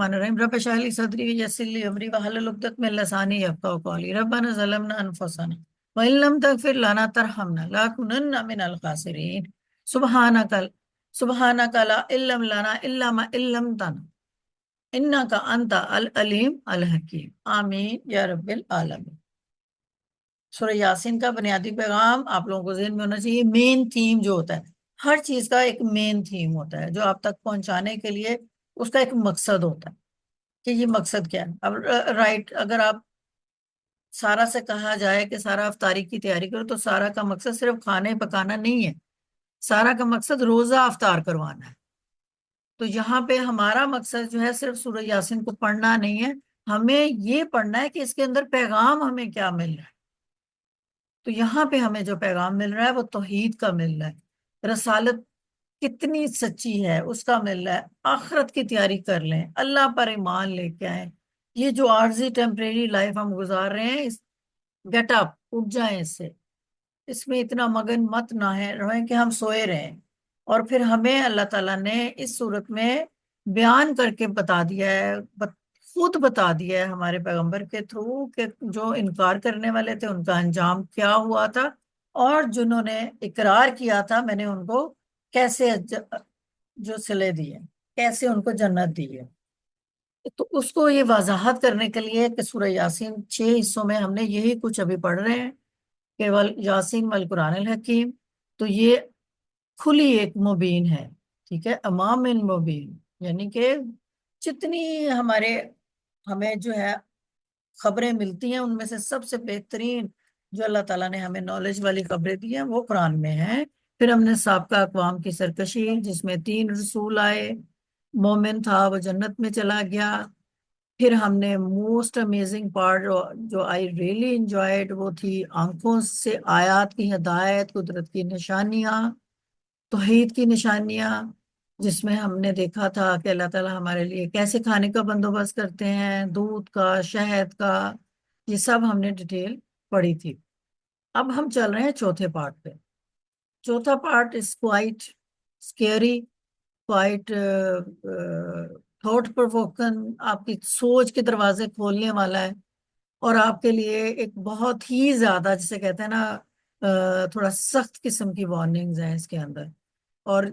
الرحيم رب اشرح لي صدري ويسر لي امري واحلل عقدة من لساني يفقهوا قولي ربنا ظلمنا انفسنا وان لم تغفر لنا ترحمنا لنكونن من الخاسرين سبحانك سبحانك لا علم لنا الا ما علمتنا انك انت العليم الحكيم آمین یا رب العالمین۔ سورہ یاسین کا بنیادی پیغام آپ لوگوں کو ذہن میں ہونا چاہیے۔ مین تھیم جو ہوتا ہے، ہر چیز کا ایک مین تھیم ہوتا ہے جو آپ تک پہنچانے کے لیے اس کا ایک مقصد ہوتا ہے کہ یہ مقصد کیا ہے۔ اب رائٹ، اگر آپ سارا سے کہا جائے کہ سارا افطاری کی تیاری کرو تو سارا کا مقصد صرف کھانے پکانا نہیں ہے، سارا کا مقصد روزہ افطار کروانا ہے۔ تو یہاں پہ ہمارا مقصد جو ہے صرف سورہ یاسین کو پڑھنا نہیں ہے، ہمیں یہ پڑھنا ہے کہ اس کے اندر پیغام ہمیں کیا مل رہا ہے۔ تو یہاں پہ ہمیں جو پیغام مل رہا ہے وہ توحید کا مل رہا ہے، رسالت کتنی سچی ہے اس کا مل رہا ہے، آخرت کی تیاری کر لیں، اللہ پر ایمان لے کے آئیں۔ یہ جو عارضی ٹیمپریری لائف ہم گزار رہے ہیں، گیٹ اپ، اٹھ جائیں اس سے، اس میں اتنا مگن مت نہ ہے رہیں کہ ہم سوئے رہیں۔ اور پھر ہمیں اللہ تعالیٰ نے اس صورت میں بیان کر کے بتا دیا ہے، خود بتا دیا ہے ہمارے پیغمبر کے تھرو کہ جو انکار کرنے والے تھے ان کا انجام کیا ہوا تھا، اور جنہوں نے اقرار کیا تھا میں نے ان کو کیسے جو صلے دیے، کیسے ان کو جنت دی ہے۔ تو اس کو یہ وضاحت کرنے کے لیے کہ سورہ یاسین 6 حصوں میں ہم نے یہی کچھ ابھی پڑھ رہے ہیں کہ یاسین والقرآن الحکیم، تو یہ کھلی ایک مبین ہے، ٹھیک ہے، امام مبین، یعنی کہ جتنی ہمیں جو ہے خبریں ملتی ہیں ان میں سے سب سے بہترین جو اللہ تعالیٰ نے ہمیں نالج والی خبریں دی ہیں وہ قرآن میں ہیں۔ پھر ہم نے سابقہ اقوام کی سرکشی جس میں 3 رسول آئے، مومن تھا وہ جنت میں چلا گیا۔ پھر ہم نے موسٹ امیزنگ پارٹ جو آئی ریئلی انجوائڈ وہ تھی آنکھوں سے آیات کی ہدایت، قدرت کی نشانیاں، توحید کی نشانیاں، جس میں ہم نے دیکھا تھا کہ اللہ تعالیٰ ہمارے لیے کیسے کھانے کا بندوبست کرتے ہیں، دودھ کا، شہد کا، یہ سب ہم نے ڈیٹیل پڑھی تھی۔ اب ہم چل رہے ہیں چوتھے پارٹ پہ۔ چوتھا part is quite scary, quite thought provoking, آپ کی سوچ کے دروازے کھولنے والا ہے، اور آپ کے لیے ایک بہت ہی زیادہ جسے کہتے ہیں نا تھوڑا سخت قسم کی وارننگز ہیں اس کے اندر۔ اور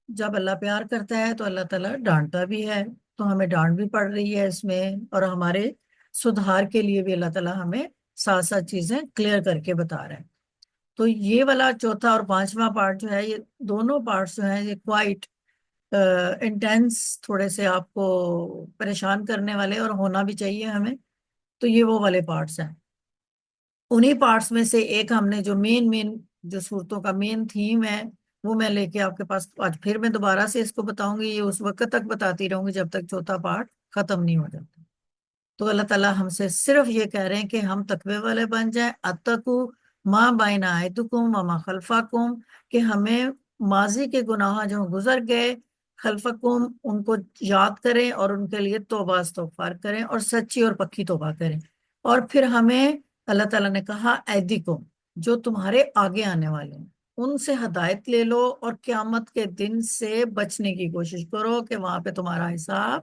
جب اللہ پیار کرتا ہے تو اللہ تعالیٰ ڈانٹتا بھی ہے، تو ہمیں ڈانٹ بھی پڑ رہی ہے اس میں، اور ہمارے سدھار کے لیے بھی اللہ تعالیٰ ہمیں ساتھ ساتھ چیزیں کلیئر کر کے بتا رہے ہیں۔ تو یہ والا چوتھا اور پانچواں پارٹ جو ہے، یہ دونوں پارٹس جو ہیں یہ کوائٹ انٹینس، تھوڑے سے آپ کو پریشان کرنے والے، اور ہونا بھی چاہیے ہمیں۔ تو یہ وہ والے پارٹس ہیں۔ انہی پارٹس میں سے ایک ہم نے جو مین جو صورتوں کا مین تھیم ہے وہ میں لے کے آپ کے پاس آج پھر میں دوبارہ سے اس کو بتاؤں گی، یہ اس وقت تک بتاتی رہوں گی جب تک چوتھا پارٹ ختم نہیں ہو جاتا۔ تو اللہ تعالیٰ ہم سے صرف یہ کہہ رہے ہیں کہ ہم تقوی والے بن جائیں، اتقو ما بین ایدکم وما خلفکم، کہ ہمیں ماضی کے گناہ جو گزر گئے، خلفکم ان کو یاد کریں اور ان کے لیے توبہ استغفار کریں اور سچی اور پکی توبہ کریں۔ اور پھر ہمیں اللہ تعالیٰ نے کہا ایدکم، جو تمہارے آگے آنے والے ہیں ان سے ہدایت لے لو، اور قیامت کے دن سے بچنے کی کوشش کرو کہ وہاں پہ تمہارا حساب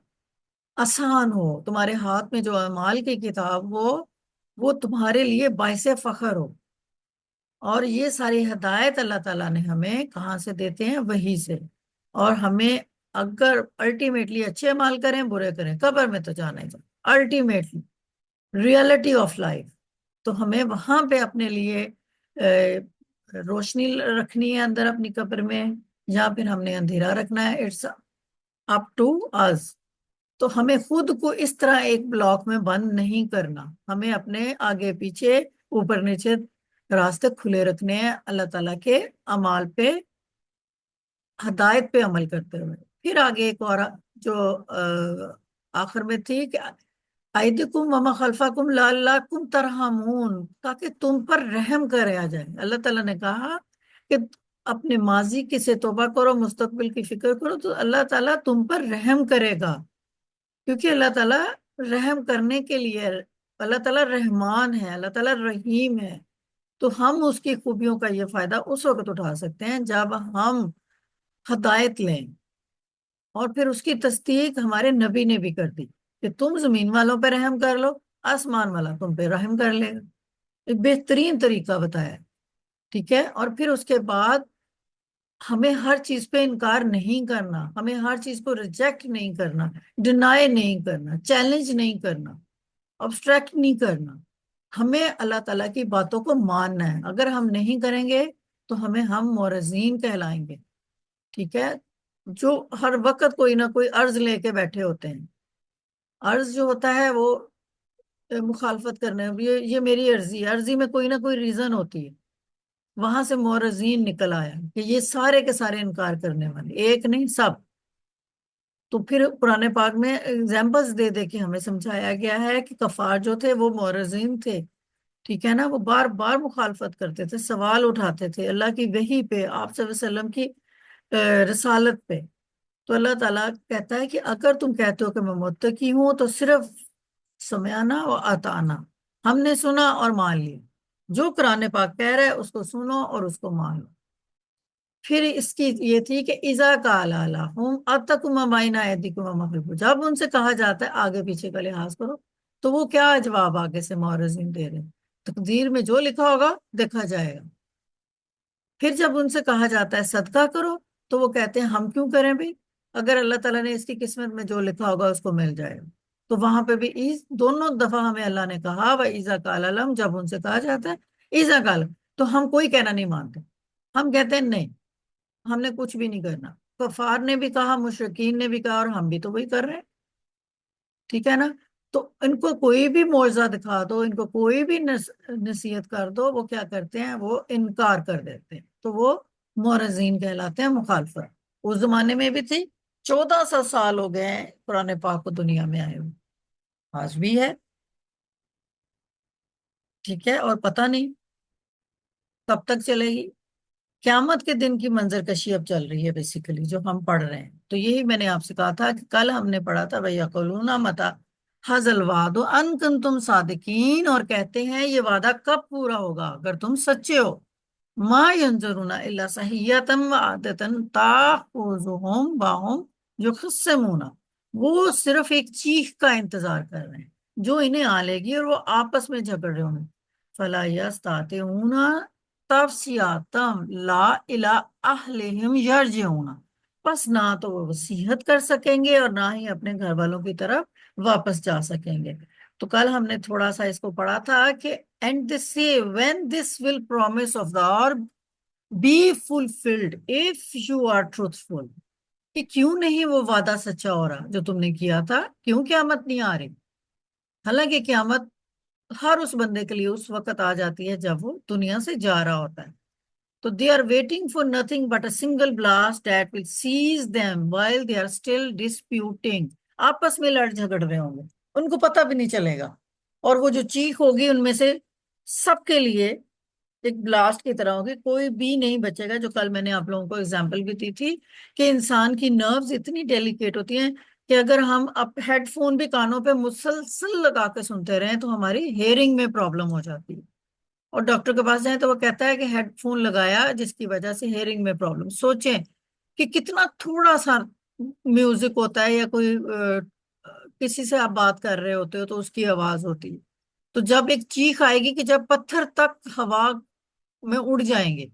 آسان ہو، تمہارے ہاتھ میں جو اعمال کی کتاب ہو وہ تمہارے لیے باعث فخر ہو۔ اور یہ ساری ہدایت اللہ تعالیٰ نے ہمیں کہاں سے دیتے ہیں؟ وہی سے۔ اور ہمیں اگر الٹیمیٹلی اچھے اعمال کریں برے کریں، قبر میں تو جانا ہی جانا، الٹیمیٹلی ریئلٹی آف لائف، تو ہمیں وہاں پہ اپنے لیے روشنی رکھنی ہے اندر اپنی قبر میں، یا پھر ہم نے اندھیرا رکھنا ہے، اٹس اپ ٹو us۔ تو ہمیں خود کو اس طرح ایک بلاک میں بند نہیں کرنا، ہمیں اپنے آگے پیچھے اوپر نیچے راستے کھلے رکھنے ہیں اللہ تعالیٰ کے اعمال پہ، ہدایت پہ عمل کرتے ہوئے۔ پھر آگے ایک اور جو آخر میں تھی کہ ایدکم وما خلفکم لعلکم ترحمون، تاکہ تم پر رحم کرا جائے۔ اللہ تعالیٰ نے کہا کہ اپنے ماضی کی سے توبہ کرو، مستقبل کی فکر کرو، تو اللہ تعالیٰ تم پر رحم کرے گا، کیونکہ اللہ تعالیٰ رحم کرنے کے لیے، اللہ تعالیٰ رحمان ہے، اللہ تعالیٰ رحیم ہے۔ تو ہم اس کی خوبیوں کا یہ فائدہ اس وقت اٹھا سکتے ہیں جب ہم ہدایت لیں، اور پھر اس کی تصدیق ہمارے نبی نے بھی کر دی کہ تم زمین والوں پہ رحم کر لو، آسمان والا تم پہ رحم کر لے گا. ایک بہترین طریقہ بتایا. ٹھیک ہے. اور پھر اس کے بعد ہمیں ہر چیز پہ انکار نہیں کرنا، ہمیں ہر چیز کو ریجیکٹ نہیں کرنا، ڈینائی نہیں کرنا، چیلنج نہیں کرنا، ابسٹریکٹ نہیں کرنا. ہمیں اللہ تعالیٰ کی باتوں کو ماننا ہے. اگر ہم نہیں کریں گے تو ہم مورزین کہلائیں گے. ٹھیک ہے. جو ہر وقت کوئی نہ کوئی عرض لے کے بیٹھے ہوتے ہیں. عرض جو ہوتا ہے وہ مخالفت کرنے، یہ میری عرضی ہے، عرضی میں کوئی نہ کوئی ریزن ہوتی ہے. وہاں سے مورزین نکل آیا کہ یہ سارے کے سارے انکار کرنے والے، ایک نہیں سب. تو پھر قرآن پاک میں ایگزامپلس دے دے کے ہمیں سمجھایا گیا ہے کہ کفار جو تھے وہ مورزین تھے. ٹھیک ہے نا. وہ بار بار مخالفت کرتے تھے، سوال اٹھاتے تھے اللہ کی وحی پہ، آپ صلی اللہ علیہ وسلم کی رسالت پہ. تو اللہ تعالیٰ کہتا ہے کہ اگر تم کہتے ہو کہ میں متقی ہوں تو صرف سمعنا و اطعنا، ہم نے سنا اور مان لیا. جو قرآن پاک کہہ رہا ہے اس کو سنو اور اس کو مان لو. پھر اس کی یہ تھی کہ اذا قال لهم اتقوا ما بین ایدیکم وما خلفکم، جب ان سے کہا جاتا ہے آگے پیچھے کا لحاظ کرو، تو وہ کیا جواب آگے سے معرضین دے رہے ہیں، تقدیر میں جو لکھا ہوگا دیکھا جائے گا. پھر جب ان سے کہا جاتا ہے صدقہ کرو تو وہ کہتے ہیں ہم کیوں کریں بھی، اگر اللہ تعالیٰ نے اس کی قسمت میں جو لکھا ہوگا اس کو مل جائے گا. تو وہاں پہ بھی دونوں دفعہ ہمیں اللہ نے کہا وَإِذَا قَالَ لَهُمْ، جب ان سے کہا جاتا ہے اِذَا قَالَ، تو ہم کوئی کہنا نہیں مانتے. ہم کہتے ہیں نہیں، ہم نے کچھ بھی نہیں کرنا. کفار نے بھی کہا، مشرکین نے بھی کہا، اور ہم بھی تو وہی کر رہے ہیں. ٹھیک ہے نا. تو ان کو کوئی بھی معجزہ دکھا دو، ان کو کوئی بھی نصیحت کر دو، وہ کیا کرتے ہیں، وہ انکار کر دیتے ہیں. تو وہ معرضین کہلاتے ہیں، مخالفت. اس زمانے میں بھی تھی. 1400 سال ہو گئے ہیں قرآن پاک کو دنیا میں آئے ہوئے، آج بھی ہے. ٹھیک ہے. اور پتہ نہیں کب تک چلے گی. قیامت کے دن کی منظر کشی اب چل رہی ہے بیسیکلی، جو ہم پڑھ رہے ہیں. تو یہی میں نے آپ سے کہا تھا کہ کل ہم نے پڑھا تھا وَيَقُولُونَ مَتَىٰ هَٰذَا الْوَعْدُ إِن كُنتُمْ صَادِقِينَ، اور کہتے ہیں یہ وعدہ کب پورا ہوگا اگر تم سچے ہو. مَا يَنظُرُونَ إِلَّا صَيْحَةً وَاحِدَةً تَأْخُذُهُمْ وَهُمْ يَخْتَصِمُونَ، وہ صرف ایک چیخ کا انتظار کر رہے ہیں جو انہیں آ لے گی اور وہ آپس میں جھگڑ رہے ہوں گے. فَلَا يَسْتَطِيعُونَ تفصیاتم لا الى اہلہم یرجعون، بس نہ تو وہ وصیت کر سکیں گے اور نہ ہی اپنے گھر والوں کی طرف واپس جا سکیں گے. تو کل ہم نے تھوڑا سا اس کو پڑھا تھا کہ and they say when this will promise of the Lord be fulfilled if you are truthful، کہ کیوں نہیں وہ وعدہ سچا ہو رہا جو تم نے کیا تھا، کیوں قیامت نہیں آ رہی. حالانکہ قیامت ہر اس بندے کے لیے اس وقت آ جاتی ہے جب وہ دنیا سے جا رہا ہوتا ہے. تو they are waiting for nothing but a single blast that will seize them while they are still disputing، آپس میں لڑ جھگڑ رہے ہوں گے، ان کو پتہ بھی نہیں چلے گا. اور وہ جو چیخ ہوگی ان میں سے سب کے لیے ایک بلاسٹ کی طرح ہوگی، کوئی بھی نہیں بچے گا. جو کل میں نے آپ لوگوں کو اگزامپل بھی دی تھی کہ انسان کی نروز اتنی ڈیلیکیٹ ہوتی ہیں کہ اگر ہم اب ہیڈ فون بھی کانوں پہ مسلسل لگا کے سنتے رہیں تو ہماری ہیئرنگ میں پرابلم ہو جاتی ہے. اور ڈاکٹر کے پاس جائیں تو وہ کہتا ہے کہ ہیڈ فون لگایا جس کی وجہ سے ہیئرنگ میں پرابلم. سوچیں کہ کتنا تھوڑا سا میوزک ہوتا ہے یا کوئی کسی سے آپ بات کر رہے ہوتے ہو تو اس کی آواز ہوتی ہے. تو جب ایک چیخ آئے گی کہ جب پتھر تک ہوا میں اڑ جائیں گے،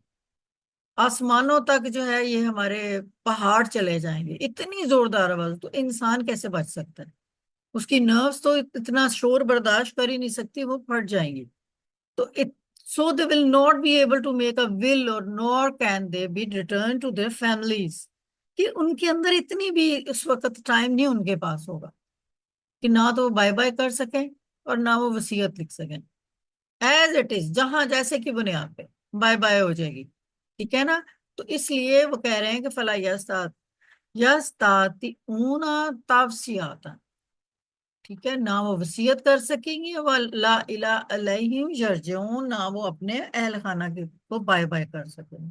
آسمانوں تک جو ہے یہ ہمارے پہاڑ چلے جائیں گے، اتنی زوردار آواز، تو انسان کیسے بچ سکتا ہے. اس کی نروز تو اتنا شور برداشت کر ہی نہیں سکتی، وہ پھٹ جائیں گی. تو so they will not be able to make a will or nor can they be returned to their families، کہ ان کے اندر اتنی بھی اس وقت ٹائم نہیں ان کے پاس ہوگا کہ نہ تو وہ بائے بائے کر سکیں اور نہ وہ وصیت لکھ سکیں. ایز اٹ از، جہاں جیسے کی بنیاد پہ بائے بائے ہو جائے گی. ٹھیک ہے نا. تو اس لیے وہ کہہ رہے ہیں کہ فلا یستطیعون توصیۃ، ٹھیک ہے، نہ وہ وصیت کر سکیں گے، وَلَا إِلَىٰ عَلَيْهِمْ يَرْجِعُونَ، نہ وہ اپنے اہل خانہ کو بائے بائے کر سکیں گے.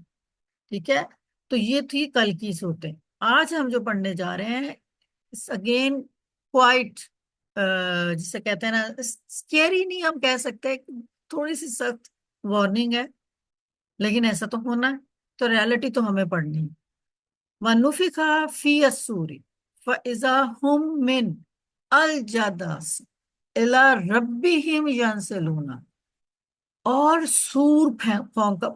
ٹھیک ہے. تو یہ تھی کل کی صورتیں. آج ہم جو پڑھنے جا رہے ہیں اگین کوائٹ، جسے کہتے ہیں نا اسکیری نہیں ہم کہہ سکتے، تھوڑی سی سخت وارننگ ہے، لیکن ایسا تو ہونا ہے. تو ریالٹی تو ہمیں پڑھنی ہے. وَنُفِخَ فِي الصُّورِ، فَإِذَا هُمْ مِنْ الْجَدَاسِ إِلَى رَبِّهِمْ يَنْسِلُونَ، اور سور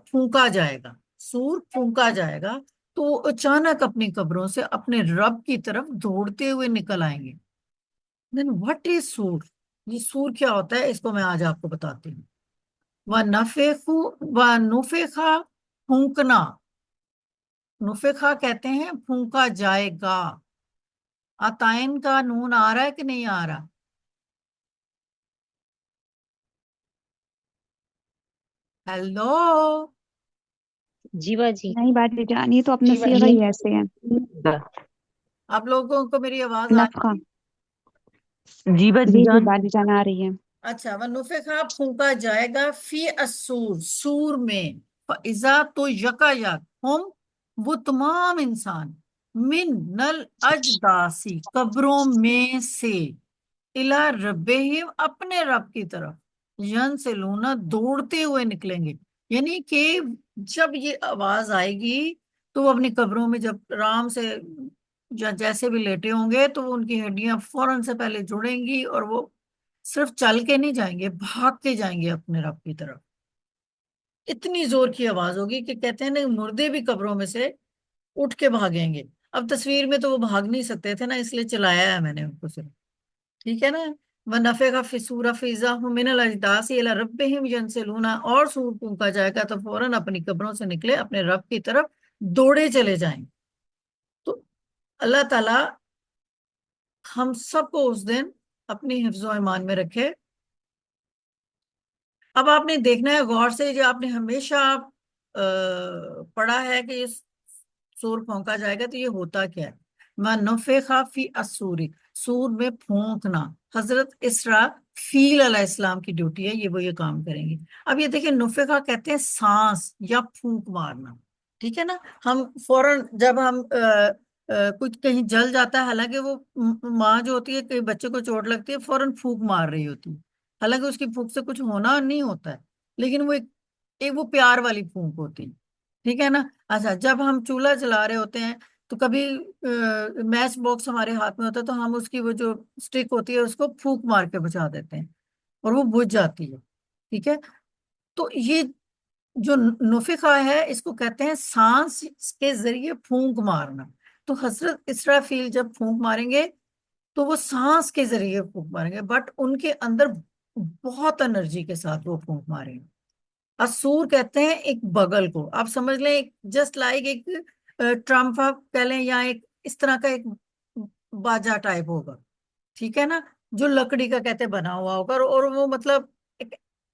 پھونکا جائے گا، سور پھونکا جائے گا تو وہ اچانک اپنی قبروں سے اپنے رب کی طرف دوڑتے ہوئے نکل آئیں گے۔ دین واٹ از سور؟ یہ سور کیا ہوتا ہے اس کو میں آج آپ کو بتاتی ہوں۔ وَنُفِخَ پھونکنا، نفخہ کہتے ہیں پھونکا جائے گا۔ عطائن کا نون آ رہا ہے کہ نہیں آ رہا؟ ہیلو، جی باجی، نہیں باجی جان، یہ تو اپنا صیغہ ہی ایسے ہے، آپ لوگوں کو میری آواز آ نفخہ۔ رہی ہے؟ جی باجی جی جی جان، باجی جان آ رہی ہے۔ اچھا، وَنُفِخَ پھونکا جائے گا فی الصور، سور میں، فَإِذَا تو یکا ہم وہ تمام انسان، من نل اجداسی قبروں میں سے، الا ربہم اپنے رب کی طرف، ینسلون دوڑتے ہوئے نکلیں گے۔ یعنی کہ جب یہ آواز آئے گی تو وہ اپنی قبروں میں جب آرام سے جیسے بھی لیٹے ہوں گے تو وہ ان کی ہڈیاں فوراً سے پہلے جڑیں گی اور وہ صرف چل کے نہیں جائیں گے، بھاگ کے جائیں گے اپنے رب کی طرف۔ اتنی زور کی آواز ہوگی کہ کہتے ہیں نا مردے بھی قبروں میں سے اٹھ کے بھاگیں گے۔ اب تصویر میں تو وہ بھاگ نہیں سکتے تھے نا، اس لیے چلایا ہے میں نے ان کو صرف، ٹھیک ہے نا۔ وَنَفِخَ فِي الصُّورِ فَإِذَا هُم مِنَ الْأَجْدَاثِ إِلَىٰ رَبِّهِمْ يَنْسِلُونَ، اور سور پھونکا جائے گا تو فوراً اپنی قبروں سے نکلے اپنے رب کی طرف دوڑے چلے جائیں۔ تو اللہ تعالیٰ ہم سب کو اس دن اپنی حفظ و ایمان میں رکھے۔ اب آپ نے دیکھنا ہے غور سے، جو آپ نے ہمیشہ پڑھا ہے کہ یہ سور پھونکا جائے گا تو یہ ہوتا کیا ہے؟ وَنُفِخَ فِي الصُّورِ، سور میں پھونکنا۔ حضرت اسرافیل علیہ السلام کی ڈیوٹی ہے، وہ یہ کام کریں گے۔ اب یہ دیکھیں، نفخہ کہتے ہیں سانس یا پھونک مارنا، ٹھیک ہے نا۔ ہم فوراً جب ہم کچھ کہیں جل جاتا ہے، حالانکہ وہ ماں جو ہوتی ہے کہ بچے کو چوٹ لگتی ہے فوراً پھونک مار رہی ہوتی ہے، حالانکہ اس کی پھونک سے کچھ ہونا نہیں ہوتا ہے، لیکن وہ وہ پیار والی پھونک ہوتی ہے، ٹھیک ہے نا۔ اچھا، جب ہم چولہا جلا رہے ہوتے ہیں تو کبھی میچ باکس ہمارے ہاتھ میں ہوتا ہے تو ہم اس کی وہ جو سٹک ہوتی ہے اس کو پھونک مار کے بجھا دیتے ہیں اور وہ بجھ جاتی ہے، ٹھیک ہے۔ تو یہ جو نفخہ ہے اس کو کہتے ہیں سانس کے ذریعے پھونک مارنا۔ تو حضرت اسرافیل جب پھونک ماریں گے تو وہ سانس کے ذریعے پھونک ماریں گے، بٹ ان کے اندر بہت انرجی کے ساتھ وہ پھونک ماریں گے۔ اسور کہتے ہیں ایک بغل کو، آپ سمجھ لیں جسٹ لائک ایک ٹرمفا کہہ لیں، یا ایک اس طرح کا ایک باجا ٹائپ ہوگا، ٹھیک ہے نا، جو لکڑی کا کہتے بنا ہوا ہوگا، اور وہ مطلب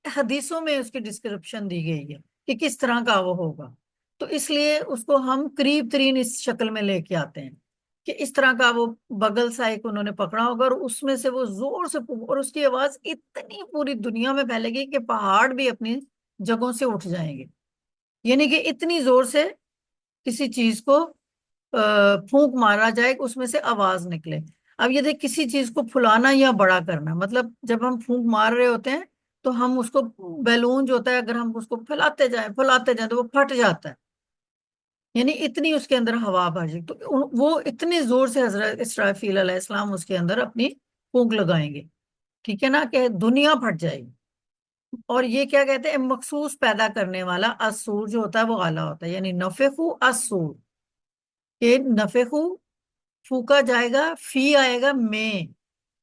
حدیثوں میں اس کی ڈسکرپشن دی گئی ہے کہ کس طرح کا وہ ہوگا، تو اس لیے اس کو ہم قریب ترین اس شکل میں لے کے آتے ہیں کہ اس طرح کا وہ بغل سا ایک انہوں نے پکڑا ہوگا اور اس میں سے وہ زور سے اور اس کی آواز اتنی پوری دنیا میں پھیلے گی کہ پہاڑ بھی اپنی جگہوں سے اٹھ جائیں گے، یعنی کہ اتنی زور سے کسی چیز کو پھونک مارا جائے کہ اس میں سے آواز نکلے۔ اب یہ دیکھ، کسی چیز کو پھلانا یا بڑا کرنا، مطلب جب ہم پھونک مار رہے ہوتے ہیں تو ہم اس کو، بیلون جو ہوتا ہے اگر ہم اس کو پھیلاتے جائیں تو وہ پھٹ جاتا ہے، یعنی اتنی اس کے اندر ہوا بھر جائے، تو وہ اتنی زور سے حضرت اسرافیل علیہ السلام اس کے اندر اپنی پھونک لگائیں گے، ٹھیک ہے نا، کہ دنیا پھٹ جائے گی۔ اور یہ کیا کہتے ہیں، مخصوص پیدا کرنے والا اسور جو ہوتا ہے وہ آلہ ہوتا ہے، یعنی نفخو اسور، کہ نفخو پھونکا جائے گا، فی آئے گا میں،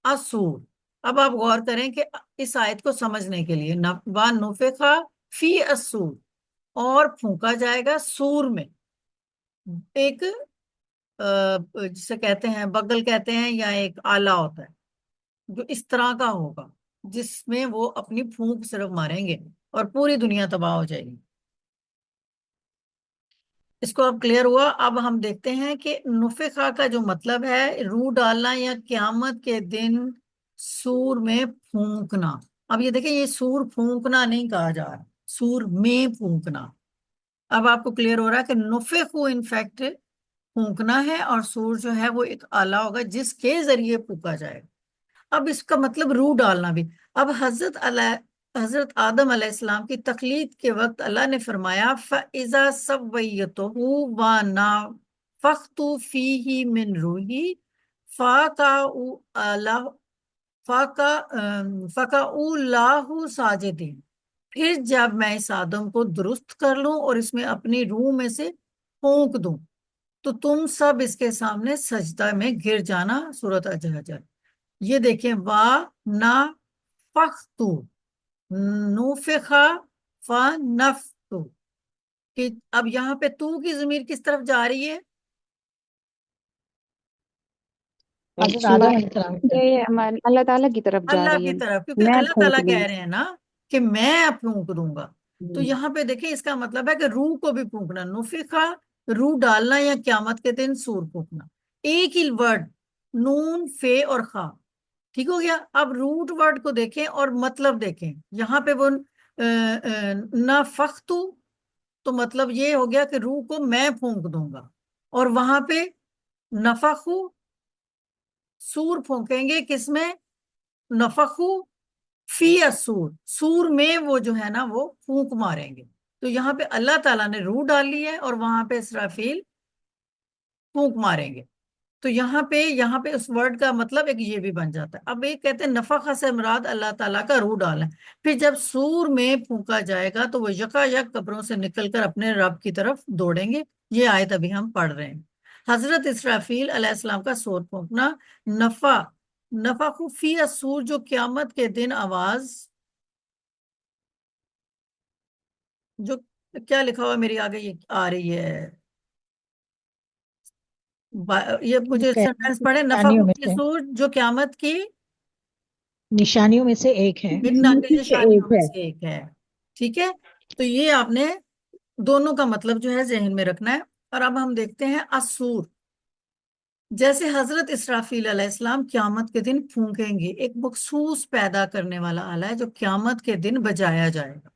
اسور۔ اب آپ غور کریں کہ اس آیت کو سمجھنے کے لیے، نفخا فی اسور، اور پھونکا جائے گا سور میں، ایک جسے کہتے ہیں بغل کہتے ہیں، یا ایک آلہ ہوتا ہے جو اس طرح کا ہوگا جس میں وہ اپنی پھونک صرف ماریں گے اور پوری دنیا تباہ ہو جائے گی۔ اس کو اب کلیئر ہوا؟ اب ہم دیکھتے ہیں کہ نفخہ کا جو مطلب ہے روح ڈالنا یا قیامت کے دن سور میں پھونکنا۔ اب یہ دیکھیں، یہ سور پھونکنا نہیں کہا جا رہا، سور میں پھونکنا۔ اب آپ کو کلیئر ہو رہا ہے کہ نفخ انفیکٹ پھونکنا ہے، اور سور جو ہے وہ ایک آلہ ہوگا جس کے ذریعے پھونکا جائے گا۔ اب اس کا مطلب روح ڈالنا بھی۔ اب حضرت آدم علیہ السلام کی تخلیق کے وقت اللہ نے فرمایا فَإِذَا سَوَّيْتُهُ وَنَفَخْتُ فِيهِ مِنْ رُوحِي فَقَعُوا ساجدین، پھر جب میں اس آدم کو درست کر لوں اور اس میں اپنی روح میں سے پھونک دوں تو تم سب اس کے سامنے سجدہ میں گر جانا. سورۃ الحجر. یہ دیکھیں وا نا فختو نوفخا فنفتو، کہ اب یہاں پہ تو کی ضمیر کس طرف جا رہی ہے؟ حضرت آدم علیہ السلام کی طرف۔ یہ اللہ تعالیٰ کی طرف جا اللہ رہی کی ہے، طرف، کیونکہ میں اللہ پھونک تعالیٰ دوں کہہ رہے ہیں نا کہ میں پھونک دوں گا. تو یہاں پہ دیکھیں اس کا مطلب ہے کہ روح کو بھی پھونکنا، نفخا روح ڈالنا یا قیامت کے دن سور پھونکنا. ایک ہی ورڈ، نون فے اور خا. ٹھیک ہو گیا. اب روٹ ورڈ کو دیکھیں اور مطلب دیکھیں. یہاں پہ وہ نفختو تو مطلب یہ ہو گیا کہ روح کو میں پھونک دوں گا، اور وہاں پہ نفخو سور پھونکیں گے. کس میں؟ نفخو فی السور، سور میں وہ جو ہے نا وہ پھونک ماریں گے. تو یہاں پہ اللہ تعالیٰ نے روح ڈالی ہے اور وہاں پہ اسرافیل پھونک ماریں گے. تو یہاں پہ اس ورڈ کا مطلب ایک یہ بھی بن جاتا ہے. اب یہ کہتے ہیں نفخ سے مراد اللہ تعالیٰ کا روح ڈالنا. پھر جب سور میں پھونکا جائے گا تو وہ یکا یک قبروں سے نکل کر اپنے رب کی طرف دوڑیں گے. یہ آیت ابھی ہم پڑھ رہے ہیں. حضرت اسرافیل علیہ السلام کا سور پھونکنا. نفخ فی السور جو قیامت کے دن آواز، جو کیا لکھا ہوا میری آگے یہ آ رہی ہے، یہ مجھے سینٹینس پڑھے. نفخ نشانیوں میں فی سے السور جو قیامت کی نشانیوں میں سے ایک ہے۔ نشانیوں میں سے ایک ہے. ٹھیک ہے. تو یہ آپ نے دونوں کا مطلب جو ہے ذہن میں رکھنا ہے. اور اب ہم دیکھتے ہیں السور. جیسے حضرت اسرافیل علیہ السلام قیامت کے دن پھونکیں گے، ایک مخصوص پیدا کرنے والا آلہ ہے جو قیامت کے دن بجایا جائے گا،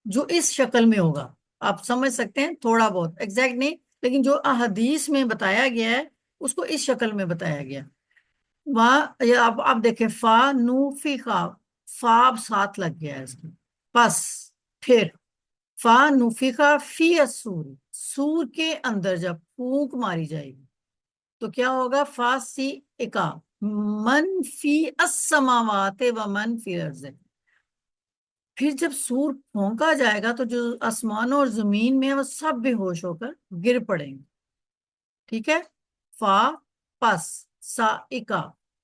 جو اس شکل میں ہوگا. آپ سمجھ سکتے ہیں، تھوڑا بہت ایگزیکٹ نہیں، لیکن جو احادیث میں بتایا گیا ہے اس کو اس شکل میں بتایا گیا. وہاں یہ آپ دیکھیں فا نو فی خا، فا اب ساتھ لگ گیا ہے اس کی. پس پھر فا نفخا فی السور، سور کے اندر جب پھونک ماری جائے گی تو کیا ہوگا؟ فا سی اکا من فی السماوات و من فی الارض. پھر جب سور پھونکا جائے گا تو جو آسمانوں اور زمین میں ہیں وہ سب بے ہوش ہو کر گر پڑیں گے. ٹھیک ہے. فا پس سا اکا،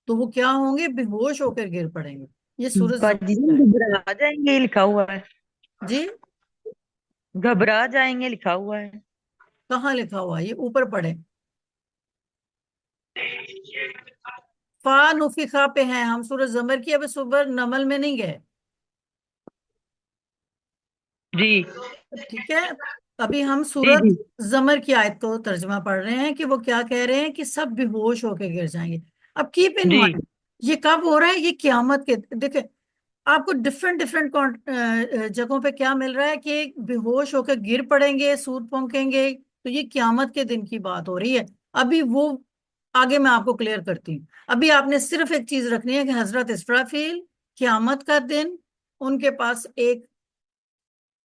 تو وہ کیا ہوں گے؟ بے ہوش ہو کر گر پڑیں گے. یہ سورج باجی زمین کا ہے. گھبرا جائیں گے، یہ لکھا ہوا ہے، جی گھبرا جائیں گے لکھا ہوا ہے۔ کہاں لکھا ہوا ہے؟ یہ اوپر پڑھے. فا نفخا پہ ہیں ہم، سورج زمر کی، اب سورج نمل میں نہیں گئے. جی ٹھیک ہے. ابھی ہم جی سورت جی زمر کی آیت کو ترجمہ پڑھ رہے ہیں کہ وہ کیا کہہ رہے ہیں کہ سب بے ہوش ہو کے گر جائیں گے. اب کیپ ان جی مائنڈ یہ کب ہو رہا ہے؟ یہ قیامت کے دیکھیں آپ کو ڈفرینٹ جگہوں پہ کیا مل رہا ہے کہ بے ہوش ہو کے گر پڑیں گے، سور پھونکیں گے. تو یہ قیامت کے دن کی بات ہو رہی ہے. ابھی وہ آگے میں آپ کو کلیئر کرتی ہوں. ابھی آپ نے صرف ایک چیز رکھنی ہے کہ حضرت اسرافیل قیامت کا دن ان کے پاس ایک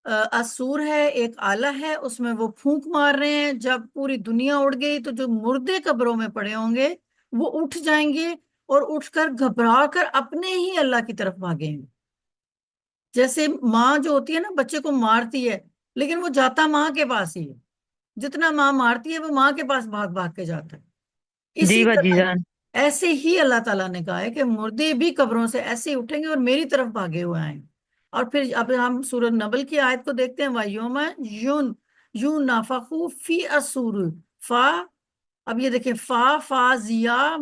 اسور ہے، ایک آلہ ہے، اس میں وہ پھونک مار رہے ہیں. جب پوری دنیا اڑ گئی تو جو مردے قبروں میں پڑے ہوں گے وہ اٹھ جائیں گے اور اٹھ کر گھبرا کر اپنے ہی اللہ کی طرف بھاگیں گے. جیسے ماں جو ہوتی ہے نا بچے کو مارتی ہے لیکن وہ جاتا ماں کے پاس ہی ہے، جتنا ماں مارتی ہے وہ ماں کے پاس بھاگ بھاگ کے جاتا ہے. جی اسی باجی طرح جان، ایسے ہی اللہ تعالیٰ نے کہا ہے کہ مردے بھی قبروں سے ایسے ہی اٹھیں گے اور میری طرف بھاگے ہوئے آئیں گے. اور پھر اب ہم سورۃ نبل کی آیت کو دیکھتے ہیں. وَيَوْمَ يُنفَخُ فِي الصُّورِ فا. اب یہ دیکھیں فا زیا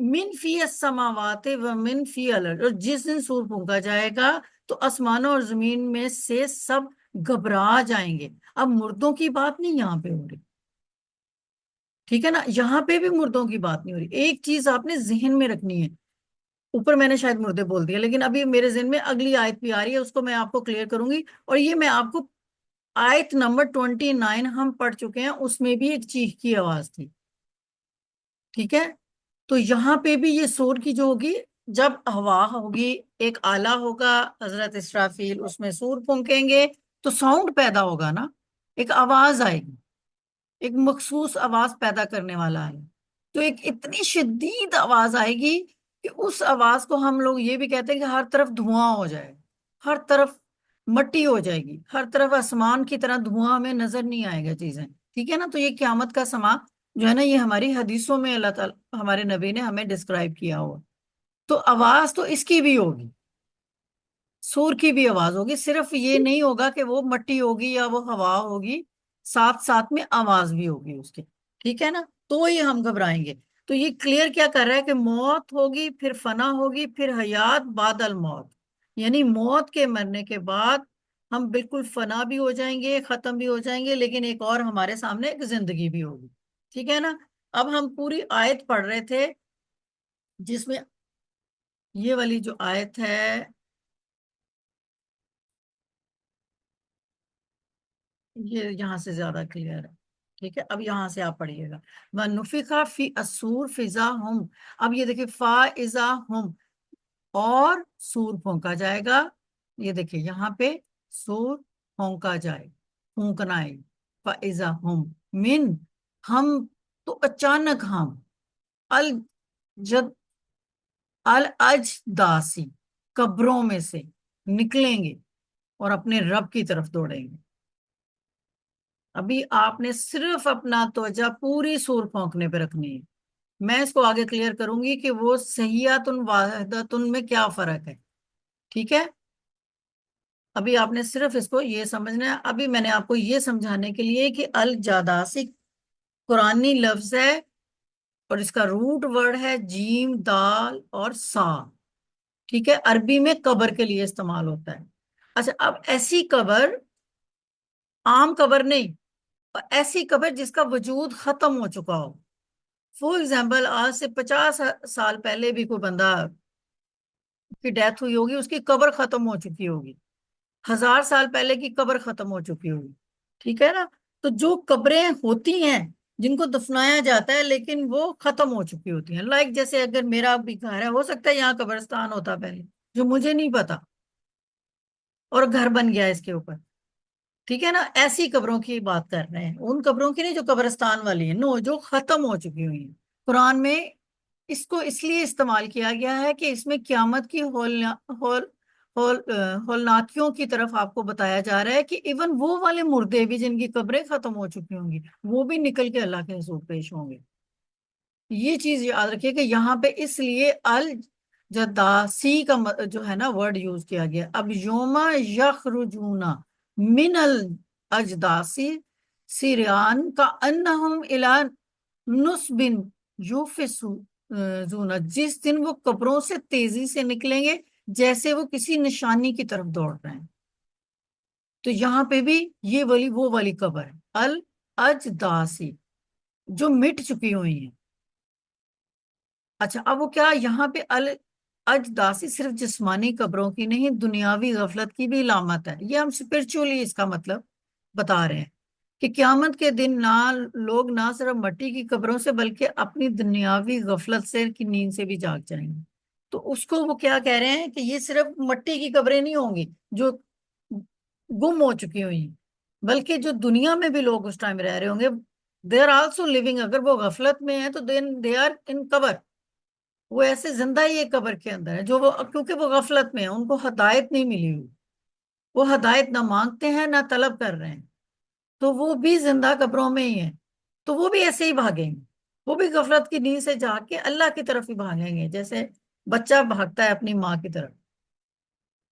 من فی السماوات و من فی الارض، اور جس دن سور پھونکا جائے گا تو آسمانوں اور زمین میں سے سب گھبرا جائیں گے. اب مردوں کی بات نہیں یہاں پہ ہو رہی، ٹھیک ہے نا، یہاں پہ بھی مردوں کی بات نہیں ہو رہی. ایک چیز آپ نے ذہن میں رکھنی ہے. اوپر میں نے شاید مردے بول دیا لیکن ابھی میرے ذہن میں اگلی آیت بھی آ رہی ہے، اس کو میں آپ کو کلیئر کروں گی. اور یہ میں آپ کو آیت نمبر 29 ہم پڑھ چکے ہیں، اس میں بھی ایک چیخ کی آواز تھی. ٹھیک ہے. تو یہاں پہ بھی یہ سور کی جو ہوگی، جب ہوا ہوگی، ایک آلہ ہوگا حضرت اسرافیل، اس میں سور پھونکیں گے تو ساؤنڈ پیدا ہوگا نا، ایک آواز آئے گی، ایک مخصوص آواز پیدا کرنے والا ہے. تو ایک اتنی شدید آواز آئے گی کہ اس آواز کو ہم لوگ یہ بھی کہتے ہیں کہ ہر طرف دھواں ہو جائے، ہر طرف مٹی ہو جائے گی، ہر طرف آسمان کی طرح دھواں ہمیں نظر نہیں آئے گا چیزیں، ٹھیک ہے نا؟ تو یہ قیامت کا سما جو ہے نا، یہ ہماری حدیثوں میں اللہ تعالی ہمارے نبی نے ہمیں ڈسکرائب کیا ہوا۔ تو آواز تو اس کی بھی ہوگی، سور کی بھی آواز ہوگی، صرف یہ نہیں ہوگا کہ وہ مٹی ہوگی یا وہ ہوا ہوگی، ساتھ ساتھ میں آواز بھی ہوگی اس کے، ٹھیک ہے نا؟ تو ہی ہم گھبرائیں گے۔ تو یہ کلیئر کیا کر رہا ہے کہ موت ہوگی، پھر فنا ہوگی، پھر حیات بعد الموت، یعنی موت کے مرنے کے بعد ہم بالکل فنا بھی ہو جائیں گے، ختم بھی ہو جائیں گے، لیکن ایک اور ہمارے سامنے ایک زندگی بھی ہوگی، ٹھیک ہے نا؟ اب ہم پوری آیت پڑھ رہے تھے جس میں یہ والی جو آیت ہے، یہ یہاں سے زیادہ کلیئر ہے، ٹھیک ہے؟ اب یہاں سے آپ پڑھیے گا، وَنُفِخَ فِي الصُّورِ فِإِذَا هُمْ، اب یہ دیکھیں فَإِذَا هُمْ، اور سور پھونکا جائے گا، یہ دیکھیں یہاں پہ سور پھونکا جائے، پھونکنا ہے، فَإِذَا هُمْ من، ہم تو اچانک ہم، الجد الاجداسی، قبروں میں سے نکلیں گے اور اپنے رب کی طرف دوڑیں گے۔ ابھی آپ نے صرف اپنا توجہ پوری سور پھونکنے پہ رکھنی ہے، میں اس کو آگے کلیئر کروں گی کہ وہ صحیحۃ واحدۃ میں کیا فرق ہے، ٹھیک ہے؟ ابھی آپ نے صرف اس کو یہ سمجھنا ہے۔ ابھی میں نے آپ کو یہ سمجھانے کے لیے کہ الجاداسی قرآنی لفظ ہے اور اس کا روٹ ورڈ ہے جیم دال اور سا، ٹھیک ہے؟ عربی میں قبر کے لیے استعمال ہوتا ہے۔ اچھا، اب ایسی قبر، عام قبر نہیں، ایسی قبر جس کا وجود ختم ہو چکا ہو، فور ایگزامپل آج سے 50 سال پہلے بھی کوئی بندہ کی ڈیتھ ہوئی ہوگی، اس کی قبر ختم ہو چکی ہوگی، 1000 سال پہلے کی قبر ختم ہو چکی ہوگی، ٹھیک ہے نا؟ تو جو قبریں ہوتی ہیں جن کو دفنایا جاتا ہے لیکن وہ ختم ہو چکی ہوتی ہیں، لائک جیسے اگر میرا بھی گھر ہے، ہو سکتا ہے یہاں قبرستان ہوتا پہلے جو مجھے نہیں پتا اور گھر بن گیا اس کے اوپر، ٹھیک ہے نا؟ ایسی قبروں کی بات کر رہے ہیں، ان قبروں کی نہیں جو قبرستان والی ہیں، نو، جو ختم ہو چکی ہوئی ہیں۔ قرآن میں اس کو اس لیے استعمال کیا گیا ہے کہ اس میں قیامت کی ہولناکیوں کی طرف آپ کو بتایا جا رہا ہے کہ ایون وہ والے مردے بھی جن کی قبریں ختم ہو چکی ہوں گی، وہ بھی نکل کے اللہ کے حضور پیش ہوں گے۔ یہ چیز یاد رکھیے کہ یہاں پہ اس لیے الجداسی کا جو ہے نا ورڈ یوز کیا گیا۔ اب یوم یخرجون من الاجداسی سیران کا انہم الی نصب یوفزون، جس دن وہ قبروں سے تیزی سے نکلیں گے جیسے وہ کسی نشانی کی طرف دوڑ رہے ہیں۔ تو یہاں پہ بھی یہ والی وہ والی قبر ہے الاجداسی جو مٹ چکی ہوئی ہیں۔ اچھا، اب وہ کیا یہاں پہ الاجداسی صرف جسمانی قبروں کی نہیں، دنیاوی غفلت کی بھی علامت ہے، یہ ہم اسپرچولی اس کا مطلب بتا رہے ہیں کہ قیامت کے دن لوگ نہ صرف مٹی کی قبروں سے بلکہ اپنی دنیاوی غفلت سے کی نیند سے بھی جاگ جائیں گے۔ تو اس کو وہ کیا کہہ رہے ہیں کہ یہ صرف مٹی کی قبریں نہیں ہوں گی جو گم ہو چکی ہوئی ہیں، بلکہ جو دنیا میں بھی لوگ اس ٹائم رہ رہے ہوں گے، دے آر آلسو لیونگ، اگر وہ غفلت میں ہیں تو دے آر ان قبر، وہ ایسے زندہ ہی ایک قبر کے اندر ہے، جو وہ کیونکہ وہ غفلت میں ہیں، ان کو ہدایت نہیں ملی ہوئی، وہ ہدایت نہ مانگتے ہیں نہ طلب کر رہے ہیں، تو وہ بھی زندہ قبروں میں ہی ہیں، تو وہ بھی ایسے ہی بھاگیں گے، وہ بھی غفلت کی نیند سے جاگ کے اللہ کی طرف ہی بھاگیں گے جیسے بچہ بھاگتا ہے اپنی ماں کی طرف،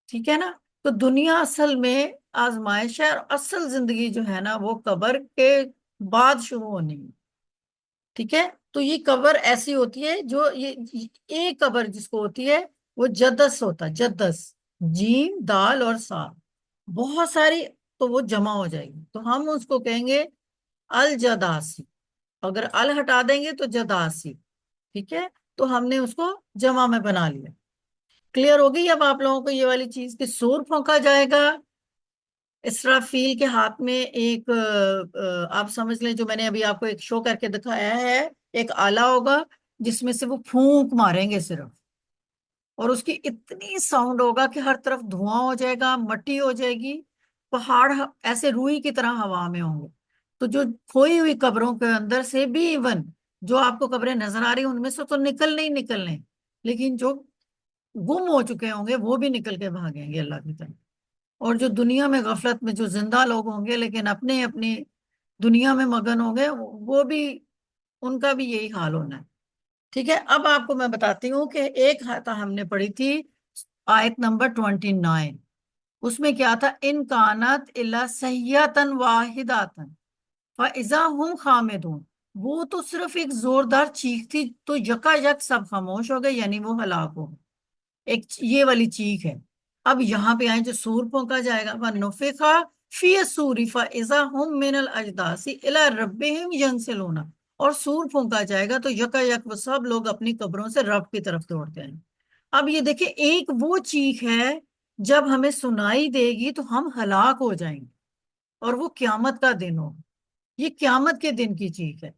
ٹھیک ہے نا؟ تو دنیا اصل میں آزمائش ہے، اور اصل زندگی جو ہے نا وہ قبر کے بعد شروع ہونی ہے، ٹھیک ہے؟ تو یہ قبر ایسی ہوتی ہے جو یہ ایک قبر جس کو ہوتی ہے وہ جدس ہوتا ہے، جدس، جیم دال اور سا، بہت ساری، تو وہ جمع ہو جائے گی، تو ہم اس کو کہیں گے الجداسی، اگر ال ہٹا دیں گے تو جداسی، ٹھیک ہے؟ تو ہم نے اس کو جمع میں بنا لیا۔ کلیئر ہوگی اب آپ لوگوں کو یہ والی چیز کہ سور پھونکا جائے گا، اسرافیل کے ہاتھ میں ایک آپ سمجھ لیں جو میں نے ابھی آپ کو ایک شو کر کے دکھایا ہے، ایک آلہ ہوگا جس میں سے وہ پھونک ماریں گے صرف، اور اس کی اتنی ساؤنڈ ہوگا کہ ہر طرف دھواں ہو جائے گا، مٹی ہو جائے گی، پہاڑ ایسے روئی کی طرح ہوا میں ہوں گے، تو جو کھوئی ہوئی قبروں کے اندر سے بھی ایون جو آپ کو قبریں نظر آ رہی ہیں ان میں سے تو نکلنے ہی نکلنے، لیکن جو گم ہو چکے ہوں گے وہ بھی نکل کے بھاگیں گے اللہ کی طرف. اور جو دنیا میں غفلت میں جو زندہ لوگ ہوں گے لیکن اپنے اپنی دنیا میں مگن ہوں گے، وہ بھی، ان کا بھی یہی حال ہونا ہے. ٹھیک ہے، اب آپ کو میں بتاتی ہوں کہ ایک آیت ہم نے پڑھی تھی، آیت نمبر 29. اس میں کیا تھا؟ ان کانت الا سیاتن واحداتن فاذا هم خامدون. وہ تو صرف ایک زوردار چیخ تھی تو یکا یک سب خاموش ہو گئے، یعنی وہ ہلاک ہو گئے. ایک یہ والی چیخ ہے. اب یہاں پہ آئیں جو سور پھونکا جائے گا، وَنُفِخَ فِي الصُّورِ فَإِذَا هُم مِّنَ الْأَجْدَاثِ إِلَىٰ رَبِّهِمْ يَنسِلُونَ. اور سور پھونکا جائے گا تو یکا یک وہ سب لوگ اپنی قبروں سے رب کی طرف دوڑتے ہیں. اب یہ دیکھیں، ایک وہ چیخ ہے جب ہمیں سنائی دے گی تو ہم ہلاک ہو جائیں گے، اور وہ قیامت کا دن ہو. یہ قیامت کے دن کی چیخ ہے،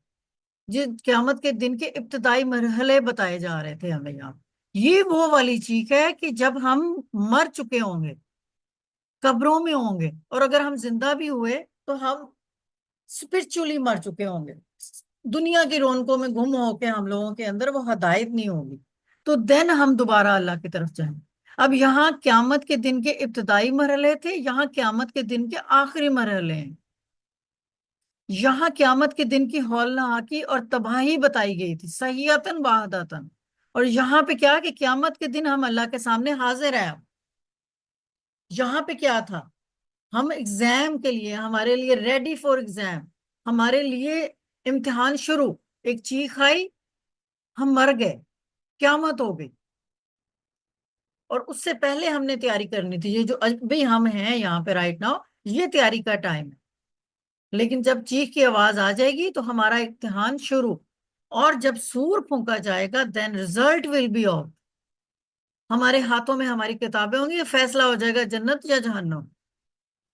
جس قیامت کے دن کے ابتدائی مرحلے بتائے جا رہے تھے ہمیں یہاں. یہ وہ والی چیخ ہے کہ جب ہم مر چکے ہوں گے، قبروں میں ہوں گے، اور اگر ہم زندہ بھی ہوئے تو ہم اسپرچولی مر چکے ہوں گے. دنیا کی رونقوں میں گم ہو کے ہم لوگوں کے اندر وہ ہدایت نہیں ہوگی، تو دین ہم دوبارہ اللہ کی طرف جائیں. اب یہاں قیامت کے دن کے ابتدائی مرحلے تھے، یہاں قیامت کے دن کے آخری مرحلے ہیں. یہاں قیامت کے دن کی ہولناکی اور تباہی بتائی گئی تھی، صحیحتاً واحداتاً. اور یہاں پہ کیا کہ قیامت کے دن ہم اللہ کے سامنے حاضر ہیں. یہاں پہ کیا تھا؟ ہم ایگزام کے لیے، ہمارے لیے ریڈی فور ایگزام، ہمارے لیے امتحان شروع. ایک چیخ آئی، ہم مر گئے، قیامت ہو گئی. اور اس سے پہلے ہم نے تیاری کرنی تھی. یہ جو ابھی ہم ہیں یہاں پہ رائٹ ناؤ، یہ تیاری کا ٹائم ہے. لیکن جب چیخ کی آواز آ جائے گی تو ہمارا امتحان شروع. اور جب سور پھونکا جائے گا دین ریزلٹ ول بی آؤٹ. ہمارے ہاتھوں میں ہماری کتابیں ہوں گی، یہ فیصلہ ہو جائے گا جنت یا جہنم.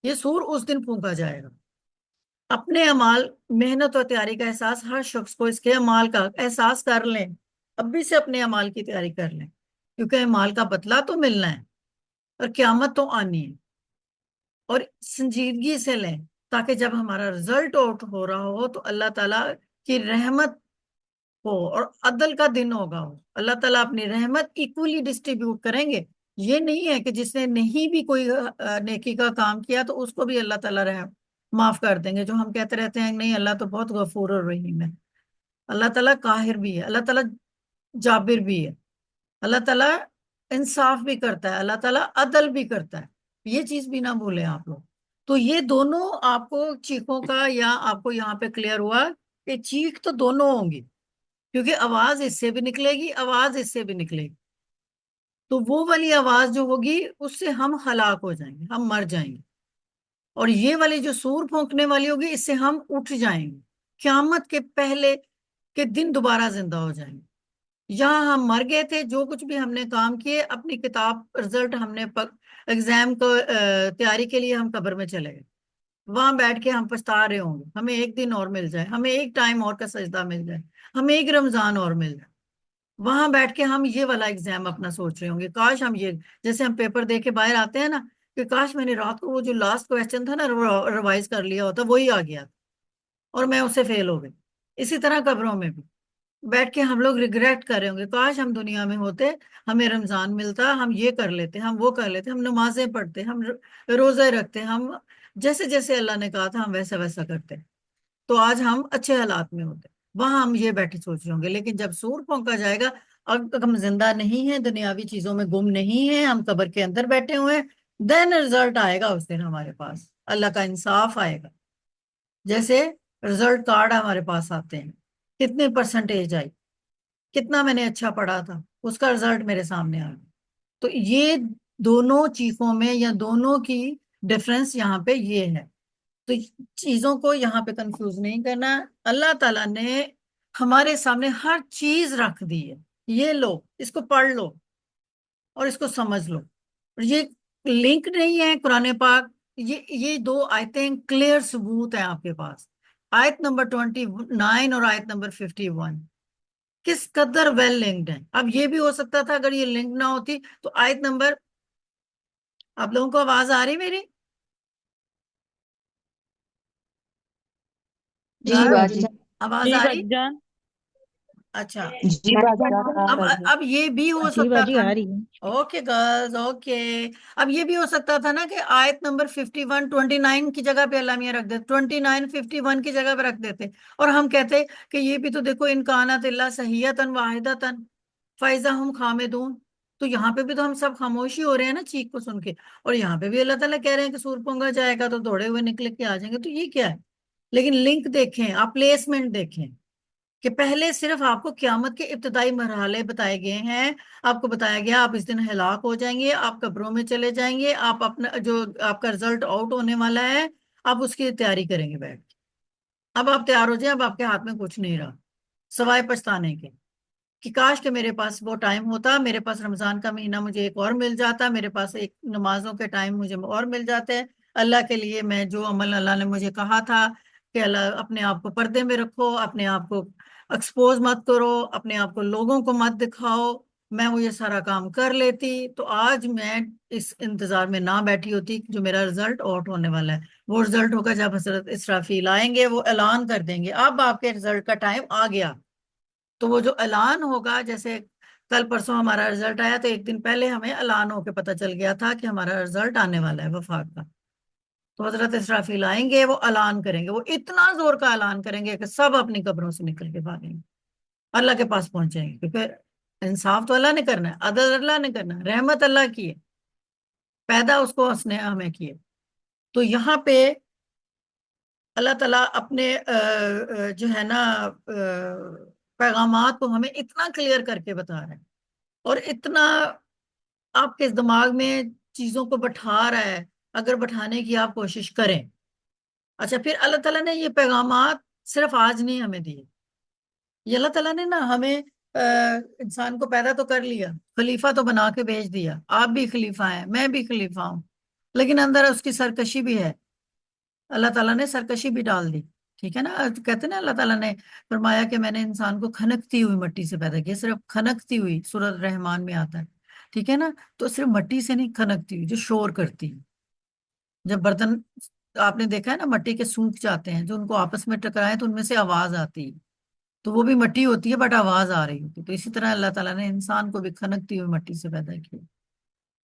یہ سور اس دن پھونکا جائے گا. اپنے اعمال، محنت اور تیاری کا احساس ہر شخص کو اس کے اعمال کا احساس کر لیں. ابھی سے اپنے اعمال کی تیاری کر لیں، کیونکہ اعمال کا بدلہ تو ملنا ہے اور قیامت تو آنی ہے. اور سنجیدگی سے لیں تاکہ جب ہمارا رزلٹ آؤٹ ہو رہا ہو تو اللہ تعالیٰ کی رحمت ہو اور عدل کا دن ہوگا. اللہ تعالیٰ اپنی رحمت ایکولی ڈسٹریبیوٹ کریں گے. یہ نہیں ہے کہ جس نے نہیں بھی کوئی نیکی کا کام کیا تو اس کو بھی اللہ تعالیٰ معاف کر دیں گے. جو ہم کہتے رہتے ہیں نہیں اللہ تو بہت غفور الرحیم ہے. اللہ تعالیٰ قاہر بھی ہے، اللہ تعالیٰ جابر بھی ہے، اللہ تعالیٰ انصاف بھی کرتا ہے، اللہ تعالیٰ عدل بھی کرتا ہے. یہ چیز بھی نہ بھولیں آپ لوگ. تو یہ دونوں آپ کو چیخوں کا، یا آپ کو یہاں پہ کلیئر ہوا کہ چیخ تو دونوں ہوں گی، کیونکہ آواز اس سے بھی نکلے گی، آواز اس سے بھی نکلے گی. تو وہ والی آواز جو ہوگی اس سے ہم ہلاک ہو جائیں گے، ہم مر جائیں گے. اور یہ والی جو سور پھونکنے والی ہوگی اس سے ہم اٹھ جائیں گے، قیامت کے پہلے کے دن دوبارہ زندہ ہو جائیں گے. یہاں ہم مر گئے تھے، جو کچھ بھی ہم نے کام کیے، اپنی کتاب رزلٹ ہم نے ایگزام کو تیاری کے لیے ہم قبر میں چلے گئے. وہاں بیٹھ کے ہم پچھتا رہے ہوں گے، ہمیں ایک دن اور مل جائے، ہمیں ایک ٹائم اور کا سجدہ مل جائے، ہمیں ایک رمضان اور مل جائے. وہاں بیٹھ کے ہم یہ والا ایگزام اپنا سوچ رہے ہوں گے، کاش ہم یہ، جیسے ہم پیپر دے کے باہر آتے ہیں نا، کہ کاش میں نے رات کو وہ جو لاسٹ کویسچن تھا نا ریوائز کر لیا ہوتا، وہی آ گیا اور میں اسے فیل ہو گئی. اسی طرح قبروں میں بھی بیٹھ کے ہم لوگ ریگریٹ کر رہے ہوں گے، کاش ہم دنیا میں ہوتے، ہمیں رمضان ملتا، ہم یہ کر لیتے، ہم وہ کر لیتے، ہم نمازیں پڑھتے، ہم روزے رکھتے، ہم جیسے جیسے اللہ نے کہا تھا ہم ویسا ویسا کرتے، تو آج ہم اچھے حالات میں ہوتے. وہاں ہم یہ بیٹھے سوچ رہے ہوں گے. لیکن جب سور پھونکا جائے گا، اب تک ہم زندہ نہیں ہیں، دنیاوی چیزوں میں گم نہیں ہیں، ہم قبر کے اندر بیٹھے ہوئے ہیں، دین رزلٹ آئے گا اس دن ہمارے پاس، اللہ کا انصاف آئے گا. جیسے رزلٹ کارڈ ہمارے پاس آتے ہیں، کتنے پرسنٹیج آئی، کتنا میں نے اچھا پڑھا تھا، اس کا رزلٹ میرے سامنے آ گیا. تو یہ دونوں چیزوں میں یا دونوں کی ڈفرنس یہاں پہ یہ ہے. تو چیزوں کو یہاں پہ کنفیوز نہیں کرنا. اللہ تعالیٰ نے ہمارے سامنے ہر چیز رکھ دی ہے، یہ لو، اس کو پڑھ لو اور اس کو سمجھ لو. یہ لنک نہیں ہے قرآن پاک، یہ دو آیتیں کلیئر ثبوت ہیں آپ کے پاس. آیت نمبر 29 اور آیت نمبر 51 کس قدر ویل لنکڈ ہیں. اب یہ بھی ہو سکتا تھا اگر یہ لنک نہ ہوتی تو آیت نمبر، آپ لوگوں کو آواز آ رہی میری؟ جی باجی. آواز جی آ رہی؟ بھائی جان. اچھا جی باجی اب اب یہ بھی ہو جی سکتا باجی تھا. آ رہی ہے. Okay girls okay. اب یہ بھی ہو سکتا تھا نا کہ آیت نمبر 51 29 کی جگہ پہ علامہ رکھ دیتے, 29 51 کی جگہ پہ رکھ دیتے, اور ہم کہتے کہ یہ بھی تو دیکھو ان کانت اللہ صحیحۃ واحدۃ فاذا ہم خامدون. تو یہاں پہ بھی تو ہم سب خاموشی ہو رہے ہیں نا چیخ کو سن کے, اور یہاں پہ بھی اللہ تعالیٰ کہہ رہے ہیں کہ سور پونگا جائے گا تو دوڑے ہوئے نکل کے آ جائیں گے. تو یہ کیا ہے؟ لیکن لنک دیکھیں آپ, پلیسمنٹ دیکھیں کہ پہلے صرف آپ کو قیامت کے ابتدائی مرحلے بتائے گئے ہیں. آپ کو بتایا گیا آپ اس دن ہلاک ہو جائیں گے, آپ قبروں میں چلے جائیں گے, آپ اپنا جو آپ کا رزلٹ آؤٹ ہونے والا ہے آپ اس کی تیاری کریں گے بیٹھ کے. اب آپ تیار ہو جائیں, اب آپ کے ہاتھ میں کچھ نہیں رہا سوائے پچھتانے کے کہ کاش کہ میرے پاس وہ ٹائم ہوتا, میرے پاس رمضان کا مہینہ مجھے ایک اور مل جاتا, میرے پاس ایک نمازوں کے ٹائم مجھے اور مل جاتے, اللہ کے لیے میں جو عمل اللہ نے مجھے کہا تھا کہ اللہ اپنے آپ کو پردے میں رکھو, اپنے آپ کو ایکسپوز مت کرو, اپنے آپ کو لوگوں کو مت دکھاؤ, میں وہ یہ سارا کام کر لیتی تو آج میں اس انتظار میں نہ بیٹھی ہوتی جو میرا رزلٹ آؤٹ ہونے والا ہے. وہ رزلٹ ہوگا جب حضرت اسرافیل آئیں گے, وہ اعلان کر دیں گے اب آپ کے رزلٹ کا ٹائم آ گیا. تو وہ جو اعلان ہوگا, جیسے کل پرسوں ہمارا رزلٹ آیا تو ایک دن پہلے ہمیں اعلان ہو کے پتہ چل گیا تھا کہ ہمارا رزلٹ آنے والا ہے وفات کا. تو حضرت اسرافیل آئیں گے, وہ اعلان کریں گے, وہ اتنا زور کا اعلان کریں گے کہ سب اپنی قبروں سے نکل کے بھاگیں گے, اللہ کے پاس پہنچیں گے, کیونکہ انصاف تو اللہ نے کرنا ہے, عدل اللہ نے کرنا ہے, رحمت اللہ کی ہے, پیدا اس کو اس نے ہمیں کیے. تو یہاں پہ اللہ تعالیٰ اپنے جو ہے نا پیغامات کو ہمیں اتنا کلیئر کر کے بتا رہے ہیں, اور اتنا آپ کے دماغ میں چیزوں کو بٹھا رہا ہے, اگر بٹھانے کی آپ کوشش کریں. اچھا پھر اللہ تعالیٰ نے یہ پیغامات صرف آج نہیں ہمیں دیے, یہ اللہ تعالیٰ نے نا ہمیں انسان کو پیدا تو کر لیا, خلیفہ تو بنا کے بھیج دیا, آپ بھی خلیفہ ہیں, میں بھی خلیفہ ہوں, لیکن اندر اس کی سرکشی بھی ہے, اللہ تعالیٰ نے سرکشی بھی ڈال دی. ٹھیک ہے نا, کہتے ہیں نا اللہ تعالیٰ نے فرمایا کہ میں نے انسان کو کھنکتی ہوئی مٹی سے پیدا کیا, صرف کھنکتی ہوئی, سورۃ رحمان میں آتا ہے. ٹھیک ہے نا, تو صرف مٹی سے نہیں کھنکتی ہوئی جو شور کرتی ہے. جب برتن آپ نے دیکھا ہے نا مٹی کے سوکھ جاتے ہیں, جو ان کو آپس میں ٹکرائیں تو ان میں سے آواز آتی ہے, تو وہ بھی مٹی ہوتی ہے بٹ آواز آ رہی ہوتی ہے. تو اسی طرح اللہ تعالیٰ نے انسان کو بھی کھنکتی ہوئی مٹی سے پیدا کیا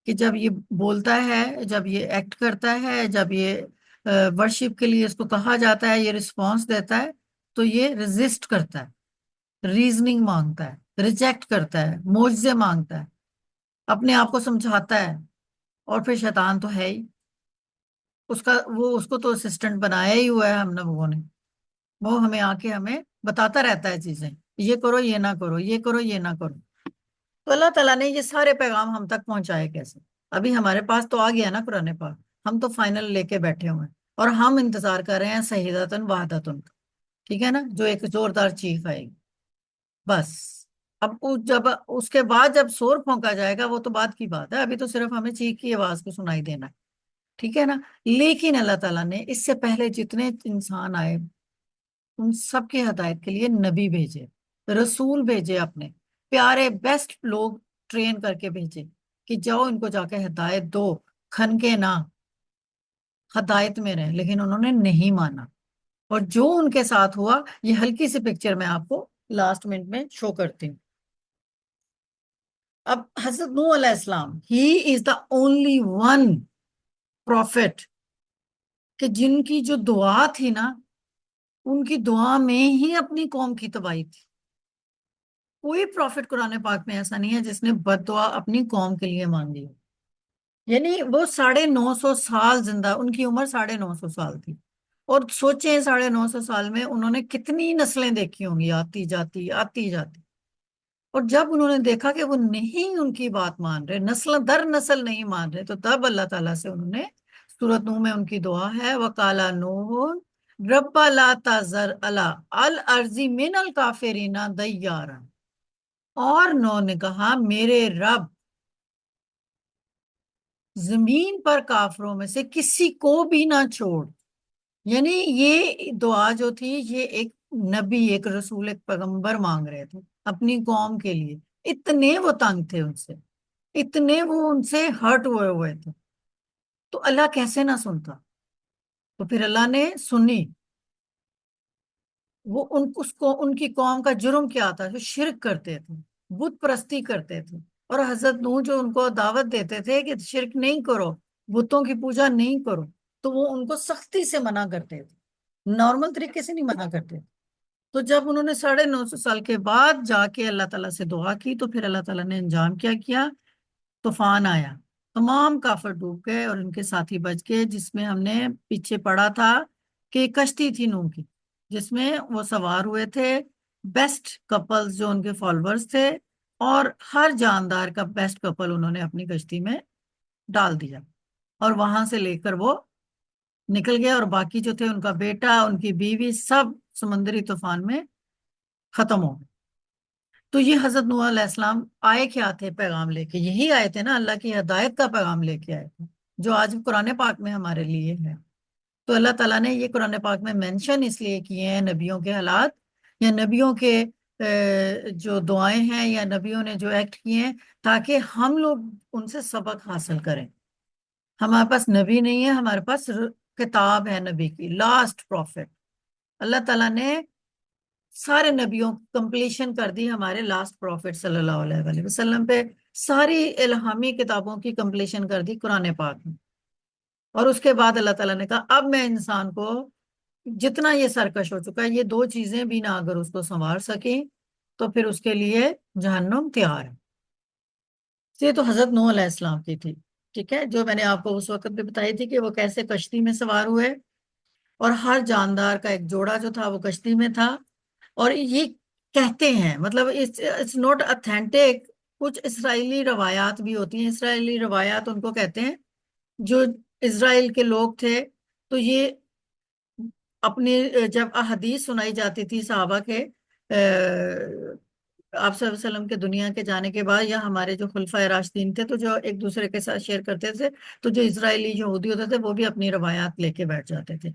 کہ جب یہ بولتا ہے, جب یہ ایکٹ کرتا ہے, جب یہ ورشپ کے لیے اس کو کہا جاتا ہے, یہ رسپانس دیتا ہے, تو یہ ریزسٹ کرتا ہے, ریزننگ مانگتا ہے, ریجیکٹ کرتا ہے, معجزے مانگتا ہے, اپنے آپ کو سمجھاتا ہے. اور پھر شیطان تو ہے ہی, اس کو تو اسسٹنٹ بنایا ہی ہوا ہے ہم لوگوں نے, وہ ہمیں آ کے ہمیں بتاتا رہتا ہے چیزیں, یہ کرو یہ نہ کرو, یہ کرو یہ نہ کرو. تو اللہ تعالیٰ نے یہ سارے پیغام ہم تک پہنچائے کیسے؟ ابھی ہمارے پاس تو آ گیا نا قرآن پاک, ہم تو فائنل لے کے بیٹھے ہوئے ہیں, اور ہم انتظار کر رہے ہیں صحیحۃ وحدۃ کا. ٹھیک ہے نا, جو ایک زوردار چیخ آئے گی بس. اب جب اس کے بعد جب شور پھونکا جائے گا وہ تو بعد کی بات ہے, ابھی تو صرف ہمیں چیخ کی آواز کو سنائی دینا ہے. ٹھیک ہے نا, لیکن اللہ تعالیٰ نے اس سے پہلے جتنے انسان آئے ان سب کی ہدایت کے لیے نبی بھیجے, رسول بھیجے, اپنے پیارے بیسٹ لوگ ٹرین کر کے بھیجے کہ جاؤ ان کو جا کے ہدایت دو, کھن کے نہ, ہدایت میں رہیں. لیکن انہوں نے نہیں مانا, اور جو ان کے ساتھ ہوا یہ ہلکی سی پکچر میں آپ کو لاسٹ منٹ میں شو کرتی ہوں. اب حضرت نوح علیہ السلام, ہی از دا اونلی ون پروفٹ کہ جن کی جو دعا تھی نا, ان کی دعا میں ہی اپنی قوم کی تباہی تھی. کوئی پروفٹ قرآن پاک میں ایسا نہیں ہے جس نے بد دعا اپنی قوم کے لیے مانگی ہو. یعنی وہ 950 سال زندہ, ان کی عمر 950 سال تھی, اور سوچیں 950 سال میں انہوں نے کتنی نسلیں دیکھی ہوں گی, آتی جاتی آتی جاتی. اور جب انہوں نے دیکھا کہ وہ نہیں ان کی بات مان رہے, نسل در نسل نہیں مان رہے, تو تب اللہ تعالیٰ سے انہوں نے, سورۃ نوح میں ان کی دعا ہے, وَقَالَ نُوحٌ رَبَّ لَا تَذَرْ عَلَىٰ الْأَرْضِ مِنَ الْكَافِرِينَ دَيَّارًا. اور نوح نے کہا میرے رب زمین پر کافروں میں سے کسی کو بھی نہ چھوڑ. یعنی یہ دعا جو تھی یہ ایک نبی, ایک رسول, ایک پیغمبر مانگ رہے تھے اپنی قوم کے لیے. اتنے وہ تنگ تھے ان سے, اتنے وہ ان سے ہرٹ ہوئے تھے, تو اللہ کیسے نہ سنتا؟ تو پھر اللہ نے سنی, وہ ان کی قوم کا جرم کیا تھا؟ جو شرک کرتے تھے، بت پرستی کرتے تھے، اور حضرت نوح جو ان کو دعوت دیتے تھے کہ شرک نہیں کرو، بتوں کی پوجا نہیں کرو، تو وہ ان کو سختی سے منع کرتے تھے، نارمل طریقے سے نہیں منع کرتے تھے۔ تو جب انہوں نے 950 سال کے بعد جا کے اللہ تعالیٰ سے دعا کی تو پھر اللہ تعالیٰ نے انجام کیا کیا؟ طوفان آیا، تمام کافر ڈوب گئے اور ان کے ساتھی بچ گئے، جس میں ہم نے پیچھے پڑھا تھا کہ کشتی تھی نوح کی، جس میں وہ سوار ہوئے تھے بیسٹ کپلز جو ان کے فالوورز تھے، اور ہر جاندار کا بیسٹ کپل انہوں نے اپنی کشتی میں ڈال دیا، اور وہاں سے لے کر وہ نکل گیا، اور باقی جو تھے ان کا بیٹا، ان کی بیوی، سب سمندری طوفان میں ختم ہو گئے۔ تو یہ حضرت نوح علیہ السلام آئے کیا تھے پیغام لے کے؟ یہی آئے تھے نا، اللہ کی ہدایت کا پیغام لے کے آئے تھے، جو آج قرآن پاک میں ہمارے لیے ہے۔ تو اللہ تعالیٰ نے یہ قرآن پاک میں مینشن اس لیے کیے ہیں نبیوں کے حالات، یا نبیوں کے جو دعائیں ہیں، یا نبیوں نے جو ایکٹ کیے ہیں، تاکہ ہم لوگ ان سے سبق حاصل کریں۔ ہمارے پاس نبی نہیں ہے، ہمارے پاس کتاب ہے نبی کی، لاسٹ پروفٹ۔ اللہ تعالیٰ نے سارے نبیوں کمپلیشن کر دی ہمارے لاسٹ پروفٹ صلی اللہ علیہ وآلہ وسلم پہ، ساری الہامی کتابوں کی کمپلیشن کر دی قرآن پاک میں۔ اور اس کے بعد اللہ تعالیٰ نے کہا اب میں انسان کو، جتنا یہ سرکش ہو چکا ہے، یہ دو چیزیں بھی نہ اگر اس کو سنوار سکیں تو پھر اس کے لیے جہنم تیار ہے۔ یہ تو حضرت نوح علیہ السلام کی تھی، ٹھیک ہے، جو میں نے آپ کو اس وقت بھی بتائی تھی کہ وہ کیسے کشتی میں سوار ہوئے، اور ہر جاندار کا ایک جوڑا جو تھا وہ کشتی میں تھا۔ اور یہ کہتے ہیں، مطلب اٹس نوٹ اتھینٹک، کچھ اسرائیلی روایات بھی ہوتی ہیں، اسرائیلی روایات ان کو کہتے ہیں، جو اسرائیل کے لوگ تھے تو یہ اپنی جب احادیث سنائی جاتی تھی صحابہ کے، آپ صلی اللہ علیہ وسلم کے دنیا کے جانے کے بعد، یا ہمارے جو خلفائے راشدین تھے تو جو ایک دوسرے کے ساتھ شیئر کرتے تھے، تو جو اسرائیلی یہودی ہوتے تھے وہ بھی اپنی روایات لے کے بیٹھ جاتے تھے۔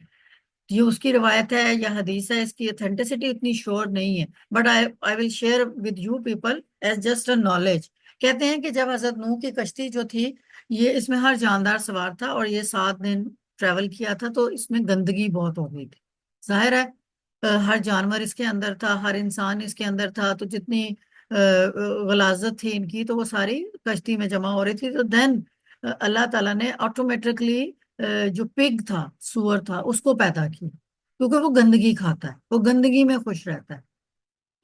یہ اس کی روایت ہے یا حدیث ہے، اس کی اتھینٹسٹی اتنی شور نہیں ہے، but I will share with you people as just a knowledge. کہتے ہیں کہ جب حضرت نوح کی کشتی جو تھی، یہ اس میں ہر جاندار سوار تھا، اور یہ 7 دن ٹریول کیا تھا، تو اس میں گندگی بہت ہو گئی تھی، ظاہر ہے ہر جانور اس کے اندر تھا، ہر انسان اس کے اندر تھا، تو جتنی غلاظت تھی ان کی تو وہ ساری کشتی میں جمع ہو رہی تھی۔ تو دین اللہ تعالیٰ نے آٹومیٹکلی جو پگ تھا، سور تھا، اس کو پیدا کیا، کیونکہ وہ گندگی کھاتا ہے، وہ گندگی میں خوش رہتا ہے۔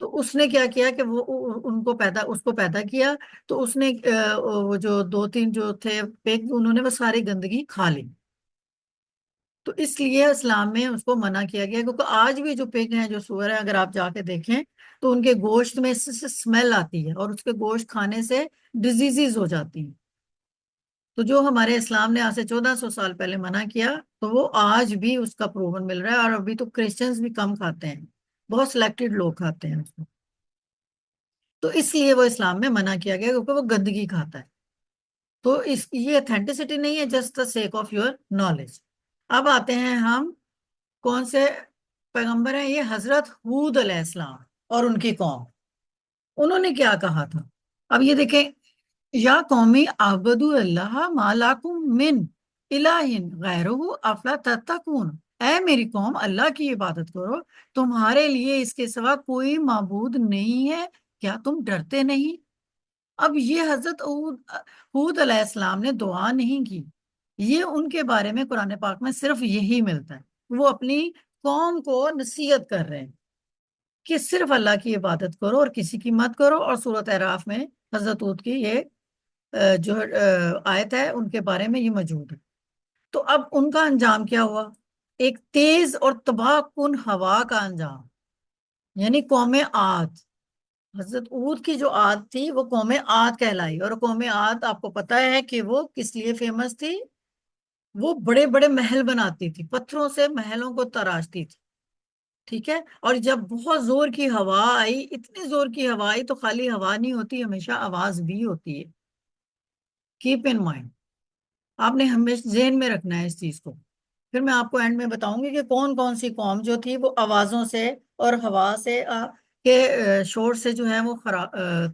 تو اس نے کیا کیا کہ وہ اس کو پیدا کیا، تو اس نے وہ جو 2-3 جو تھے پگ، انہوں نے وہ ساری گندگی کھا لی۔ تو اس لیے اسلام میں اس کو منع کیا گیا، کیونکہ آج بھی جو پگ ہیں، جو سور ہیں، اگر آپ جا کے دیکھیں تو ان کے گوشت میں اس سے اسمیل آتی ہے، اور اس کے گوشت کھانے سے ڈیزیزز ہو جاتی ہیں۔ تو جو ہمارے اسلام نے آج سے 1400 سال پہلے منع کیا، تو وہ آج بھی اس کا پروون مل رہا ہے، اور ابھی تو کرسچنز بھی کم کھاتے ہیں، بہت سلیکٹڈ لوگ کھاتے ہیں اس کو۔ تو اس لیے وہ اسلام میں منع کیا گیا، کیونکہ وہ گندگی کھاتا ہے۔ تو یہ اتھینٹسٹی نہیں ہے، just the sake of your knowledge. اب آتے ہیں ہم کون سے پیغمبر ہیں؟ یہ حضرت ہود علیہ السلام اور ان کی قوم، انہوں نے کیا کہا تھا؟ اب یہ دیکھیں، یا قومی اعبدوا اللہ ما لکم من الہ غیرہ افلا تتقون، اے میری قوم، اللہ کی عبادت کرو، تمہارے لیے اس کے سوا کوئی معبود نہیں ہے، کیا تم ڈرتے نہیں؟ اب یہ حضرت ہود علیہ السلام نے دعا نہیں کی، یہ ان کے بارے میں قرآن پاک میں صرف یہی ملتا ہے، وہ اپنی قوم کو نصیحت کر رہے ہیں کہ صرف اللہ کی عبادت کرو اور کسی کی مت کرو۔ اور سورۃ اعراف میں حضرت ہود کی یہ جو آیت ہے ان کے بارے میں یہ موجود ہے۔ تو اب ان کا انجام کیا ہوا؟ ایک تیز اور تباہ کن ہوا کا انجام، یعنی قوم عاد۔ حضرت ہود کی جو عاد تھی وہ قوم عاد کہلائی، اور قوم عاد آپ کو پتا ہے کہ وہ کس لیے فیمس تھی؟ وہ بڑے بڑے محل بناتی تھی، پتھروں سے محلوں کو تراشتی تھی، ٹھیک ہے۔ اور جب بہت زور کی ہوا آئی، اتنی زور کی ہوا آئی، تو خالی ہوا نہیں ہوتی، ہمیشہ آواز بھی ہوتی ہے، کیپ ان مائنڈ، آپ نے ہمیشہ ذہن میں رکھنا ہے اس چیز کو۔ پھر میں آپ کو اینڈ میں بتاؤں گی کہ کون کون سی قوم جو تھی وہ آوازوں سے اور ہوا سے کے شور سے جو ہے وہ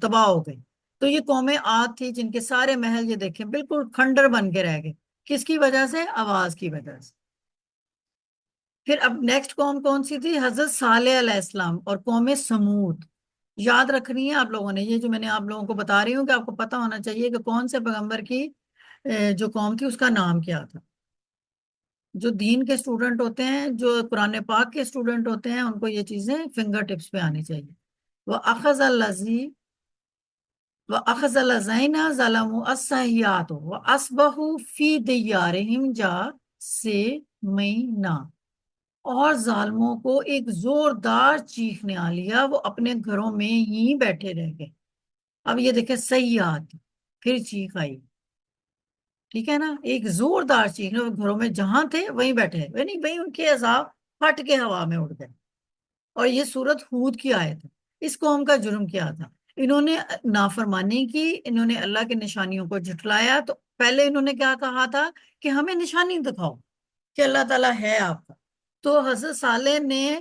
تباہ ہو گئی۔ تو یہ قوم عاد تھی، جن کے سارے محل یہ دیکھیں بالکل کھنڈر بن کے رہ گئے، کس کی وجہ سے؟ آواز کی وجہ سے۔ پھر اب نیکسٹ قوم کون سی تھی؟ حضرت صالح علیہ السلام اور قوم سمود. یاد رکھنی ہے آپ لوگوں نے، یہ جو میں نے آپ لوگوں کو بتا رہی ہوں کہ آپ کو پتہ ہونا چاہیے کہ کون سے پیغمبر کی جو قوم تھی اس کا نام کیا تھا. جو دین کے اسٹوڈنٹ ہوتے ہیں، جو قرآن پاک کے اسٹوڈنٹ ہوتے ہیں، ان کو یہ چیزیں فنگر ٹپس پہ آنی چاہیے. وَأَخَذَ الَّذِينَ ظَلَمُوا الصَّيِّحَاتُ وَأَصْبَحُوا فِي دِيَارِهِمْ جَاثِمِينَ. اور ظالموں کو ایک زوردار چیخ نے آ لیا، وہ اپنے گھروں میں ہی بیٹھے رہ گئے. اب یہ دیکھیں سیاحت، پھر چیخ آئی. ٹھیک ہے نا، ایک زوردار چیخ نے، وہ گھروں میں جہاں تھے وہیں بیٹھے، یعنی وہیں ان کے عذاب پھٹ کے ہوا میں اڑ گئے. اور یہ سورت ہود کی آیت ہے. اس قوم کا جرم کیا تھا؟ انہوں نے نافرمانی کی، انہوں نے اللہ کی نشانیوں کو جھٹلایا. تو پہلے انہوں نے کیا کہا تھا کہ ہمیں نشانی دکھاؤ کہ اللہ تعالیٰ ہے آپ کا. تو حضرت صالح نے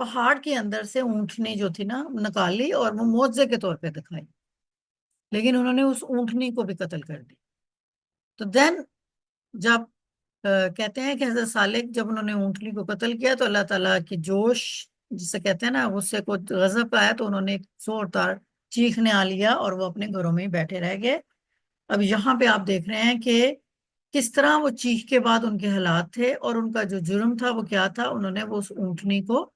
پہاڑ کے اندر سے اونٹنی جو تھی نا نکالی اور وہ معجزے کے طور پہ دکھائی، لیکن انہوں نے اس اونٹنی کو بھی قتل کر دی. تو دین جب کہتے ہیں کہ حضرت صالح جب انہوں نے اونٹنی کو قتل کیا تو اللہ تعالیٰ کی جوش جسے کہتے ہیں نا غصے کو، غضب آیا تو انہوں نے ایک زوردار چیخنے آ لیا اور وہ اپنے گھروں میں ہی بیٹھے رہ گئے. اب یہاں پہ آپ دیکھ رہے ہیں کہ کس طرح وہ چیخ کے بعد ان کے حالات تھے، اور ان کا جو جرم تھا وہ کیا تھا، انہوں نے وہ اس اونٹنی کو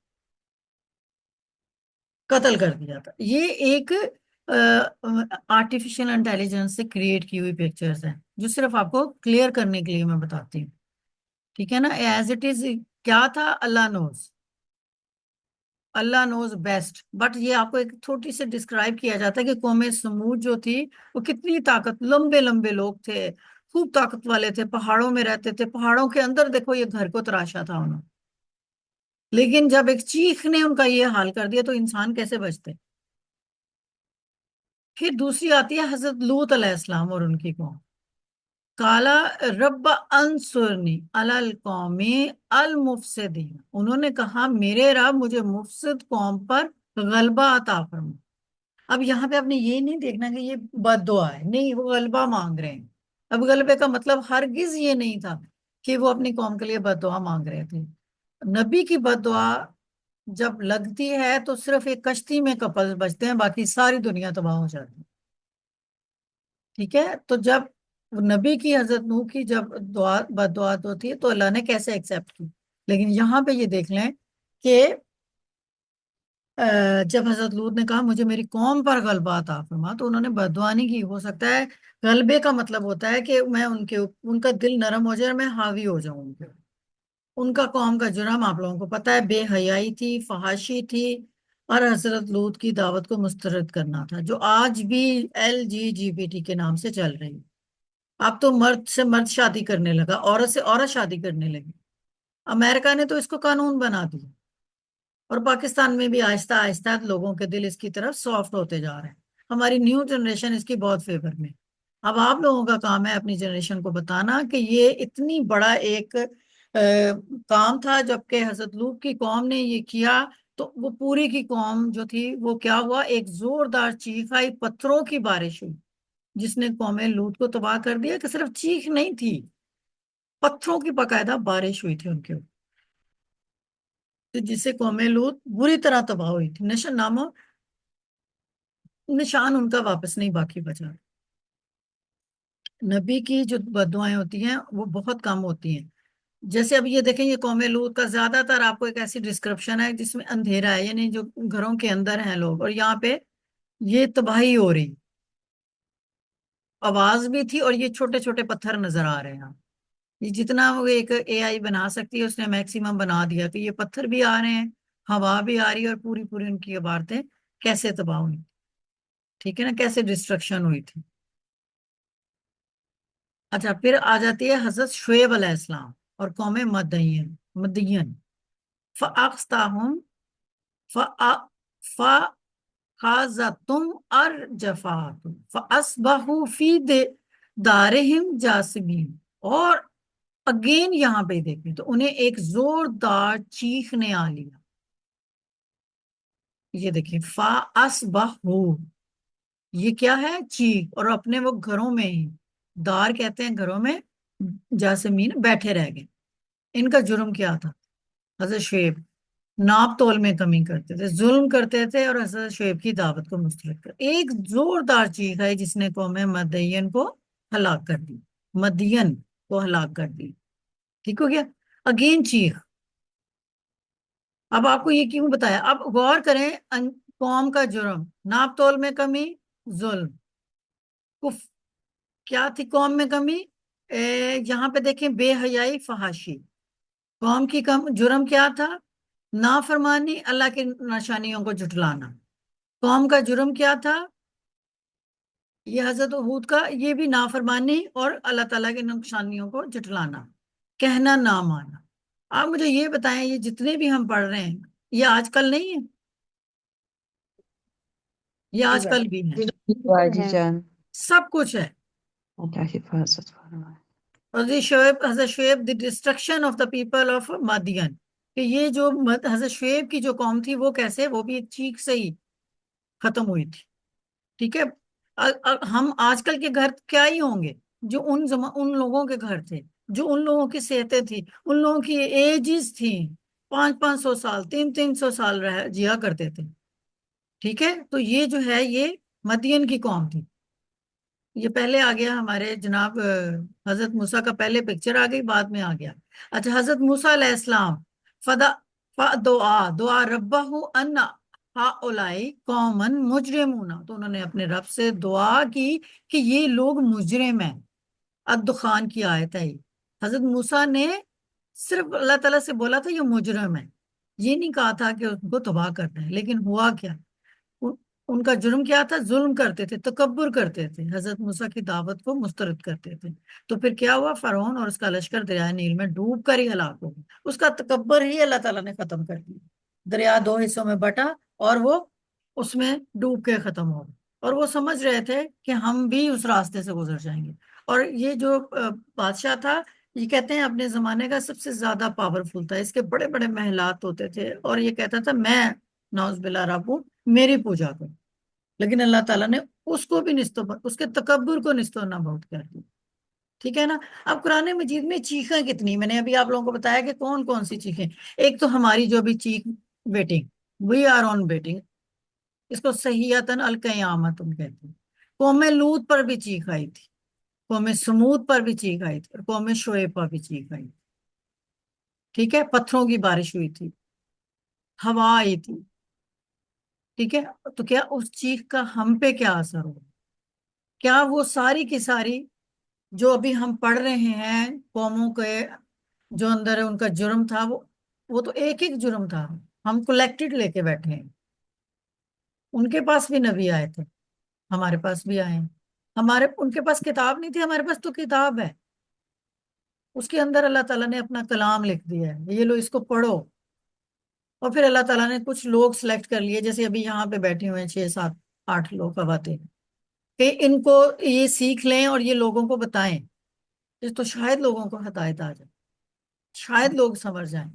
قتل کر دیا تھا. یہ ایک آرٹیفیشل انٹیلیجنس سے کریٹ کی ہوئی پکچرز ہیں جو صرف آپ کو کلیئر کرنے کے لیے میں بتاتی ہوں. ٹھیک ہے نا، ایز اٹ از کیا تھا، اللہ نوز بیسٹ. بٹ یہ آپ کو ایک چھوٹی سے ڈسکرائب کیا جاتا ہے کہ قوم سمود جو تھی وہ کتنی طاقت، لمبے لمبے لوگ تھے، خوب طاقت والے تھے، پہاڑوں میں رہتے تھے، پہاڑوں کے اندر دیکھو یہ گھر کو تراشا تھا انہوں. لیکن جب ایک چیخ نے ان کا یہ حال کر دیا تو انسان کیسے بچتے. پھر دوسری آتی ہے حضرت لوط علیہ السلام اور ان کی قوم. کالا رب انصرنی علی القوم المفسدین. انہوں نے کہا میرے رب مجھے مفسد قوم پر غلبہ عطا فرما. اب یہاں پہ آپ نے یہ نہیں دیکھنا کہ یہ بد دعا ہے، نہیں، وہ غلبہ مانگ رہے ہیں. اب غلبے کا مطلب ہرگز یہ نہیں تھا کہ وہ اپنی قوم کے لیے بد دعا مانگ رہے تھے. نبی کی بد دعا جب لگتی ہے تو صرف ایک کشتی میں کپل بچتے ہیں، باقی ساری دنیا تباہ ہو جاتی ہے. ٹھیک ہے، تو جب نبی کی حضرت نوح کی جب دعا بد دعا ہوتی ہے تو اللہ نے کیسے ایکسیپٹ کی. لیکن یہاں پہ یہ دیکھ لیں کہ جب حضرت لوط نے کہا مجھے میری قوم پر غلبہ عطا فرما تو انہوں نے بد دعا نہیں کی. ہو سکتا ہے غلبے کا مطلب ہوتا ہے کہ میں ان کا دل نرم ہو جائے اور میں حاوی ہو جاؤں ان کے. ان کا قوم کا جرم آپ لوگوں کو پتا ہے، بے حیائی تھی، فحاشی تھی، اور حضرت لوط کی دعوت کو مسترد کرنا تھا، جو آج بھی LGBT کے نام سے چل رہی. اب تو مرد سے مرد شادی کرنے لگا، عورت سے عورت شادی کرنے لگی. امریکہ نے تو اس کو قانون بنا دیا، اور پاکستان میں بھی آہستہ آہستہ لوگوں کے دل اس کی طرف سافٹ ہوتے جا رہے ہیں. ہماری نیو جنریشن اس کی بہت فیور میں. اب آپ لوگوں کا کام ہے اپنی جنریشن کو بتانا کہ یہ اتنی بڑا ایک کام تھا. جبکہ حضرت لوط کی قوم نے یہ کیا تو وہ پوری کی قوم جو تھی وہ کیا ہوا، ایک زوردار چیخ آئی، پتھروں کی بارش ہوئی جس نے قوم لوط کو تباہ کر دیا. کہ صرف چیخ نہیں تھی، پتھروں کی باقاعدہ بارش ہوئی تھی ان کے اوپر، جس سے قوم لوط بری طرح تباہ ہوئی تھی. نشان ان کا واپس نہیں باقی بچا. نبی کی جو بددعائیں ہوتی ہیں وہ بہت کم ہوتی ہیں. جیسے اب یہ دیکھیں، یہ قوم لوط کا زیادہ تر آپ کو ایک ایسی ڈسکرپشن ہے جس میں اندھیرا ہے، یعنی جو گھروں کے اندر ہیں لوگ، اور یہاں پہ یہ تباہی ہو رہی، آواز بھی تھی، اور یہ چھوٹے چھوٹے پتھر نظر آ رہے ہیں. یہ جتنا وہ ایک AI بنا سکتی ہے اس نے میکسیمم بنا دیا کہ یہ پتھر بھی آ رہے ہیں، ہوا بھی آ رہی ہے، اور پوری پوری ان کی عمارتیں کیسے تباہ ہوئی. ٹھیک ہے نا، کیسے ڈسٹرکشن ہوئی تھی. اچھا، پھر آ جاتی ہے حضرت شعیب علیہ السلام اور قوم مدین. فَأَخْذَتْهُمْ الرجفات فَأَصْبَحُوا فِي دَارِهِمْ جَاثِمِينَ. اور اگین یہاں پہ دیکھیں تو انہیں ایک زوردار چیخ نے آ لیا. یہ دیکھیں فَأَصْبَحُوا، یہ کیا ہے، چیخ، اور اپنے وہ گھروں میں ہی، دار کہتے ہیں گھروں میں، جاسمین، بیٹھے رہ گئے. ان کا جرم کیا تھا؟ حضرت شعیب ناپ تول میں کمی کرتے تھے، ظلم کرتے تھے، اور حضرت شعیب کی دعوت کو مسترد کر ایک زوردار چیخ ہے جس نے قوم مدین کو ہلاک کر دی، مدین کو ہلاک کر دی، ٹھیک ہو گیا، اگین چیخ۔ اب آپ کو یہ کیوں بتایا؟ اب غور کریں، قوم کا جرم، ناپ تول میں کمی، ظلم، کیا تھی قوم میں کمی؟ یہاں پہ دیکھیں، بے حیائی، فحاشی۔ قوم کی جرم کیا تھا؟ نافرمانی، اللہ کی نشانیوں کو جھٹلانا۔ قوم کا جرم کیا تھا؟ یہ حضرت ہود کا، یہ بھی نافرمانی اور اللہ تعالیٰ کی نشانیوں کو جھٹلانا، کہنا نہ مانا۔ آپ مجھے یہ بتائیں، یہ جتنے بھی ہم پڑھ رہے ہیں، یہ آج کل نہیں ہے؟ یہ آج کل بھی ہے، باجی جان، سب کچھ ہے۔ اللہ حفاظت فرمائے۔ حضرت Shuaib the destruction of the people of Madyan, کہ یہ جو حضرت شعیب کی جو قوم تھی وہ کیسے، وہ بھی ایک چیخ سے ہی ختم ہوئی تھی، ٹھیک ہے۔ ہم آج کل کے گھر کیا ہی ہوں گے جو ان لوگوں کے گھر تھے، جو ان لوگوں کی صحتیں تھی، ان لوگوں کی ایجز تھی، 500 سال، 300 سال جیا کرتے تھے، ٹھیک ہے۔ تو یہ جو ہے، یہ مدین کی قوم تھی۔ یہ پہلے آ گیا ہمارے جناب حضرت موسیٰ کا، پہلے پکچر آ گئی، بعد میں آ گیا۔ اچھا، حضرت موسیٰ علیہ السلام دعا ربہ ان ہؤلاء قوما مجرمون، تو انہوں نے اپنے رب سے دعا کی کہ یہ لوگ مجرم ہیں۔ الدخان کی آیت ہے۔ حضرت موسیٰ نے صرف اللہ تعالیٰ سے بولا تھا یہ مجرم ہے، یہ نہیں کہا تھا کہ ان کو تباہ کرنا ہے۔ لیکن ہوا کیا؟ ان کا جرم کیا تھا؟ ظلم کرتے تھے، تکبر کرتے تھے، حضرت موسیٰ کی دعوت کو مسترد کرتے تھے۔ تو پھر کیا ہوا؟ فرعون اور اس کا لشکر دریائے نیل میں ڈوب کر ہی ہلاک ہو گیا۔ اس کا تکبر ہی اللہ تعالیٰ نے ختم کر دیا۔ دریا 2 حصوں میں بٹا اور وہ اس میں ڈوب کے ختم ہو گیا، اور وہ سمجھ رہے تھے کہ ہم بھی اس راستے سے گزر جائیں گے۔ اور یہ جو بادشاہ تھا، یہ کہتے ہیں اپنے زمانے کا سب سے زیادہ پاورفل تھا، اس کے بڑے بڑے محلات ہوتے تھے، اور یہ کہتا تھا میں نعوذ باللہ رب ہوں، میری پوجا کرو۔ لیکن اللہ تعالیٰ نے اس کو بھی اس کے تکبر کو نستو نابود کر دیا، ٹھیک ہے نا۔ اب قرآن مجید میں چیخیں کتنی، میں نے ابھی آپ لوگوں کو بتایا کہ کون کون سی چیخیں۔ ایک تو ہماری جو بھی چیخ، waiting, we are on waiting, اس کو صحیحتاً القیامت ہم کہتے ہیں۔ قوم لوط پر بھی چیخ آئی تھی، قوم سمود پر بھی چیخ آئی تھی، اور قوم شعیب پر بھی چیخ آئی تھی، ٹھیک ہے۔ پتھروں کی بارش ہوئی تھی، ہوا آئی تھی، ٹھیک ہے۔ تو کیا اس چیخ کا ہم پہ کیا اثر ہو؟ کیا وہ ساری کی ساری جو ابھی ہم پڑھ رہے ہیں قوموں کے جو اندر ان کا جرم تھا، وہ تو ایک ایک جرم تھا، ہم کولیکٹڈ لے کے بیٹھے ہیں۔ ان کے پاس بھی نبی آئے تھے، ہمارے پاس بھی آئے ہیں۔ ان کے پاس کتاب نہیں تھی، ہمارے پاس تو کتاب ہے، اس کے اندر اللہ تعالیٰ نے اپنا کلام لکھ دیا ہے، یہ لو اس کو پڑھو۔ اور پھر اللہ تعالیٰ نے کچھ لوگ سلیکٹ کر لیے، جیسے ابھی یہاں پہ بیٹھے ہوئے ہیں 6 7 8 لوگ خواتین، کہ ان کو یہ سیکھ لیں اور یہ لوگوں کو بتائیں، تو شاید لوگوں کو ہدایت آ جائے، شاید لوگ سمجھ جائیں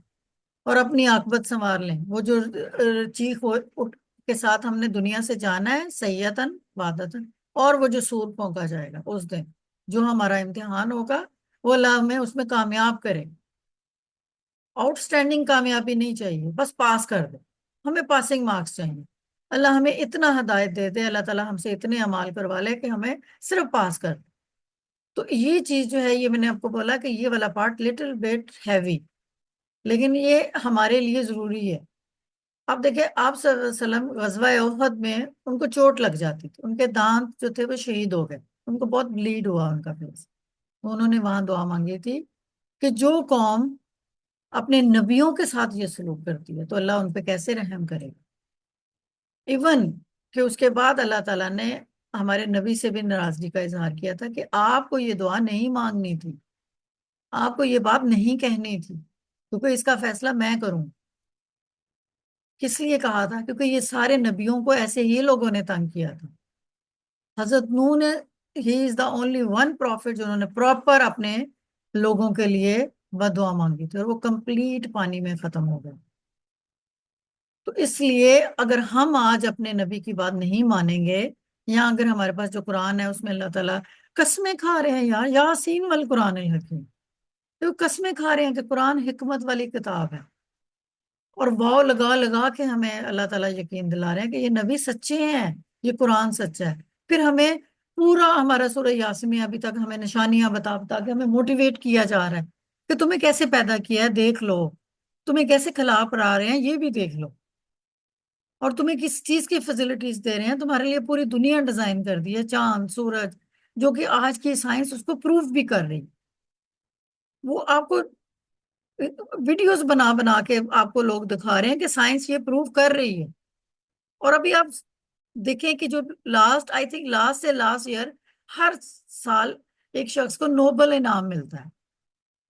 اور اپنی عاقبت سنوار لیں۔ وہ جو چیخ اٹھ کے ساتھ ہم نے دنیا سے جانا ہے، سیئتاً وعدتاً، اور وہ جو سور پھونکا جائے گا اس دن، جو ہمارا امتحان ہوگا، وہ اللہ ہمیں اس میں کامیاب کرے۔ آؤٹ سٹینڈنگ کامیابی نہیں چاہیے، بس پاس کر دے، ہمیں پاسنگ مارکس چاہیے۔ اللہ ہمیں اتنا ہدایت دے دے، اللہ تعالیٰ ہم سے اتنے اعمال کروا لے کہ ہمیں صرف پاس کر دے۔ تو یہ چیز جو ہے، یہ میں نے آپ کو بولا کہ یہ والا پارٹ لٹل بیٹ ہیوی، لیکن یہ ہمارے لیے ضروری ہے۔ اب دیکھیں، آپ صلی اللہ علیہ وسلم غزوہ احد میں ان کو چوٹ لگ جاتی تھی، ان کے دانت جو تھے وہ شہید ہو گئے، ان کو بہت بلیڈ ہوا ان کا فیس، تو انہوں نے وہاں دعا مانگی تھی کہ جو قوم اپنے نبیوں کے ساتھ یہ سلوک کرتی ہے تو اللہ ان پہ کیسے رحم کرے گا۔ ایون کہ اس کے بعد اللہ تعالیٰ نے ہمارے نبی سے بھی ناراضگی کا اظہار کیا تھا کہ آپ کو یہ دعا نہیں مانگنی تھی، آپ کو یہ بات نہیں کہنی تھی، کیونکہ اس کا فیصلہ میں کروں۔ کس لیے کہا تھا؟ کیونکہ یہ سارے نبیوں کو ایسے ہی لوگوں نے تنگ کیا تھا۔ حضرت نوح نے، ہی از دا اونلی ون پروفٹ جنہوں نے پراپر اپنے لوگوں کے لیے بدعا مانگی تھی، اور وہ کمپلیٹ پانی میں ختم ہو گئے۔ تو اس لیے اگر ہم آج اپنے نبی کی بات نہیں مانیں گے، یا اگر ہمارے پاس جو قرآن ہے اس میں اللہ تعالیٰ قسمیں کھا رہے ہیں، یار یاسین والقرآن الحکیم، تو قسمیں کھا رہے ہیں کہ قرآن حکمت والی کتاب ہے، اور واو لگا لگا کے ہمیں اللہ تعالیٰ یقین دلا رہے ہیں کہ یہ نبی سچے ہیں، یہ قرآن سچا ہے. پھر ہمیں پورا ہمارا سورہ یاسین میں ابھی تک ہمیں نشانیاں بتا بتا کے ہمیں موٹیویٹ کیا جا رہا ہے کہ تمہیں کیسے پیدا کیا ہے دیکھ لو، تمہیں کیسے کھلا پڑا رہے ہیں یہ بھی دیکھ لو، اور تمہیں کس چیز کی فیسلٹیز دے رہے ہیں. تمہارے لیے پوری دنیا ڈیزائن کر دی ہے، چاند سورج، جو کہ آج کی سائنس اس کو پروف بھی کر رہی. وہ آپ کو ویڈیوز بنا بنا کے آپ کو لوگ دکھا رہے ہیں کہ سائنس یہ پروف کر رہی ہے. اور ابھی آپ دیکھیں کہ جو آئی تھنک لاسٹ سے لاسٹ ایئر ہر سال ایک شخص کو نوبل انعام ملتا ہے،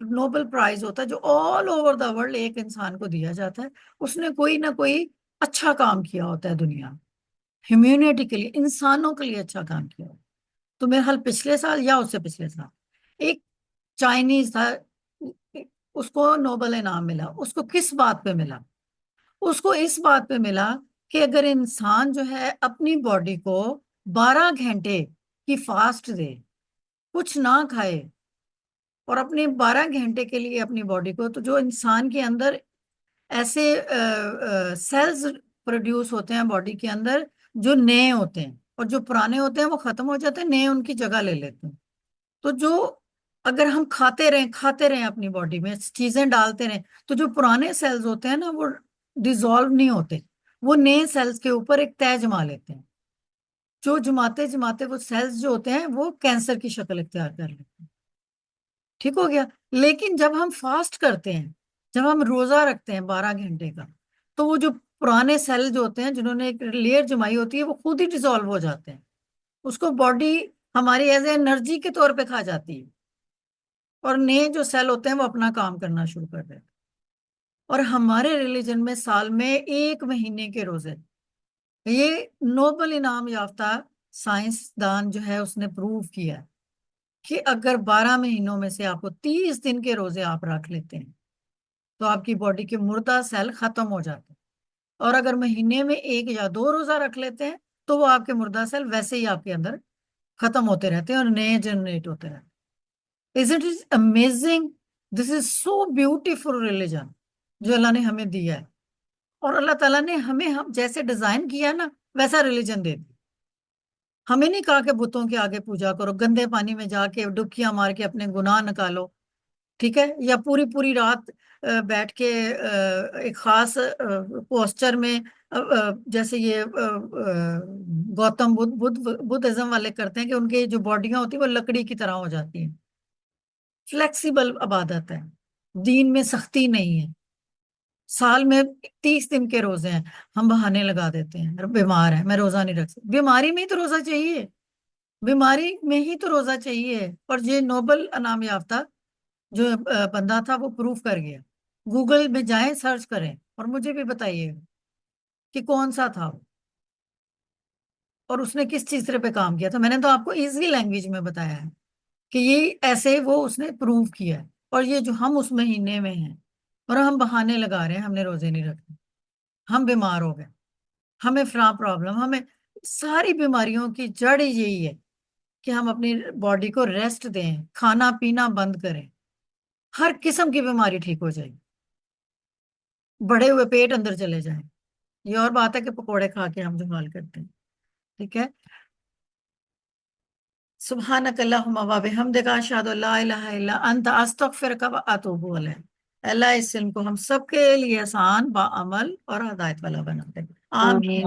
نوبل پرائز ہوتا ہے جو آل اوور دا ورلڈ ایک انسان کو دیا جاتا ہے. اس نے کوئی نہ کوئی اچھا کام کیا ہوتا ہے دنیا میں، ہیومینٹی کے لیے، انسانوں کے لیے اچھا کام کیا ہوتا ہے. تو میرے حال پچھلے سال یا اس سے پچھلے سال ایک چائنیز تھا، اس کو نوبل انعام ملا. اس کو کس بات پہ ملا؟ اس کو اس بات پہ ملا کہ اگر انسان جو ہے اپنی باڈی کو 12 گھنٹے کی فاسٹ دے، کچھ نہ کھائے، اور اپنے 12 گھنٹے کے لیے اپنی باڈی کو، تو جو انسان کے اندر ایسے سیلز پروڈیوس ہوتے ہیں باڈی کے اندر جو نئے ہوتے ہیں، اور جو پرانے ہوتے ہیں وہ ختم ہو جاتے ہیں، نئے ان کی جگہ لے لیتے ہیں. تو جو اگر ہم کھاتے رہیں اپنی باڈی میں چیزیں ڈالتے رہیں، تو جو پرانے سیلز ہوتے ہیں نا وہ ڈیزالو نہیں ہوتے، وہ نئے سیلز کے اوپر ایک تہ جما لیتے ہیں. جو جماتے جماتے وہ سیلز جو ہوتے ہیں وہ کینسر کی شکل اختیار کر لیتے ہیں. ٹھیک ہو گیا. لیکن جب ہم فاسٹ کرتے ہیں، جب ہم روزہ رکھتے ہیں 12 گھنٹے کا، تو وہ جو پرانے سیل جو ہوتے ہیں جنہوں نے ایک لیئر جمائی ہوتی ہے وہ خود ہی ڈیزالو ہو جاتے ہیں. اس کو باڈی ہماری ایز اے انرجی کے طور پہ کھا جاتی ہے، اور نئے جو سیل ہوتے ہیں وہ اپنا کام کرنا شروع کر دیتے ہیں. اور ہمارے ریلیجن میں سال میں 1 مہینے کے روزے، یہ نوبل انعام یافتہ سائنس دان جو ہے اس نے پروو کیا کہ اگر 12 مہینوں میں سے آپ کو 30 دن کے روزے آپ رکھ لیتے ہیں تو آپ کی باڈی کے مردہ سیل ختم ہو جاتے ہیں. اور اگر مہینے میں 1 یا 2 روزہ رکھ لیتے ہیں تو وہ آپ کے مردہ سیل ویسے ہی آپ کے اندر ختم ہوتے رہتے ہیں اور نئے جنریٹ ہوتے رہتے ہیں. Isn't it amazing? This is so beautiful religion جو اللہ نے ہمیں دیا ہے. اور اللہ تعالیٰ نے ہمیں ہم جیسے ڈیزائن کیا نا ویسا ریلیجن دے دی. ہمیں نہیں کہا کہ بتوں کے آگے پوجا کرو، گندے پانی میں جا کے ڈبکیاں مار کے اپنے گناہ نکالو، ٹھیک ہے، یا پوری رات بیٹھ کے ایک خاص پوسچر میں، جیسے یہ گوتم بدھزم والے کرتے ہیں کہ ان کی جو باڈیاں ہوتی ہیں وہ لکڑی کی طرح ہو جاتی ہیں. فلیکسیبل عبادت ہے، دین میں سختی نہیں ہے. سال میں 30 دن کے روزے ہیں، ہم بہانے لگا دیتے ہیں، بیمار ہے میں روزہ نہیں رکھ سکتا. بیماری میں ہی تو روزہ چاہیے، بیماری میں ہی تو روزہ چاہیے. اور یہ نوبل انعام یافتہ جو بندہ تھا وہ پروف کر گیا. گوگل میں جائیں، سرچ کریں اور مجھے بھی بتائیے کہ کون سا تھا وہ، اور اس نے کس تیسرے پہ کام کیا تھا. میں نے تو آپ کو ایزی لینگویج میں بتایا ہے کہ یہ ایسے وہ اس نے پروف کیا ہے. اور یہ جو ہم اس مہینے میں ہیں اور ہم بہانے لگا رہے ہیں، ہم نے روزے نہیں رکھے، ہم بیمار ہو گئے، ہمیں فلاں پرابلم، ہمیں ساری بیماریوں کی جڑ یہی ہے کہ ہم اپنی باڈی کو ریسٹ دیں، کھانا پینا بند کریں. ہر قسم کی بیماری ٹھیک ہو جائے گی، بڑے ہوئے پیٹ اندر چلے جائیں. یہ اور بات ہے کہ پکوڑے کھا کے ہم جو حال کرتے ہیں. ٹھیک ہے. سبحانک اللہم و بحمدک اشہد ان لا الہ الا انت استغفرک و اتوب الیک. اللہ اس علم کو ہم سب کے لیے آسان، با عمل اور ہدایت والا بنا دے. آمین.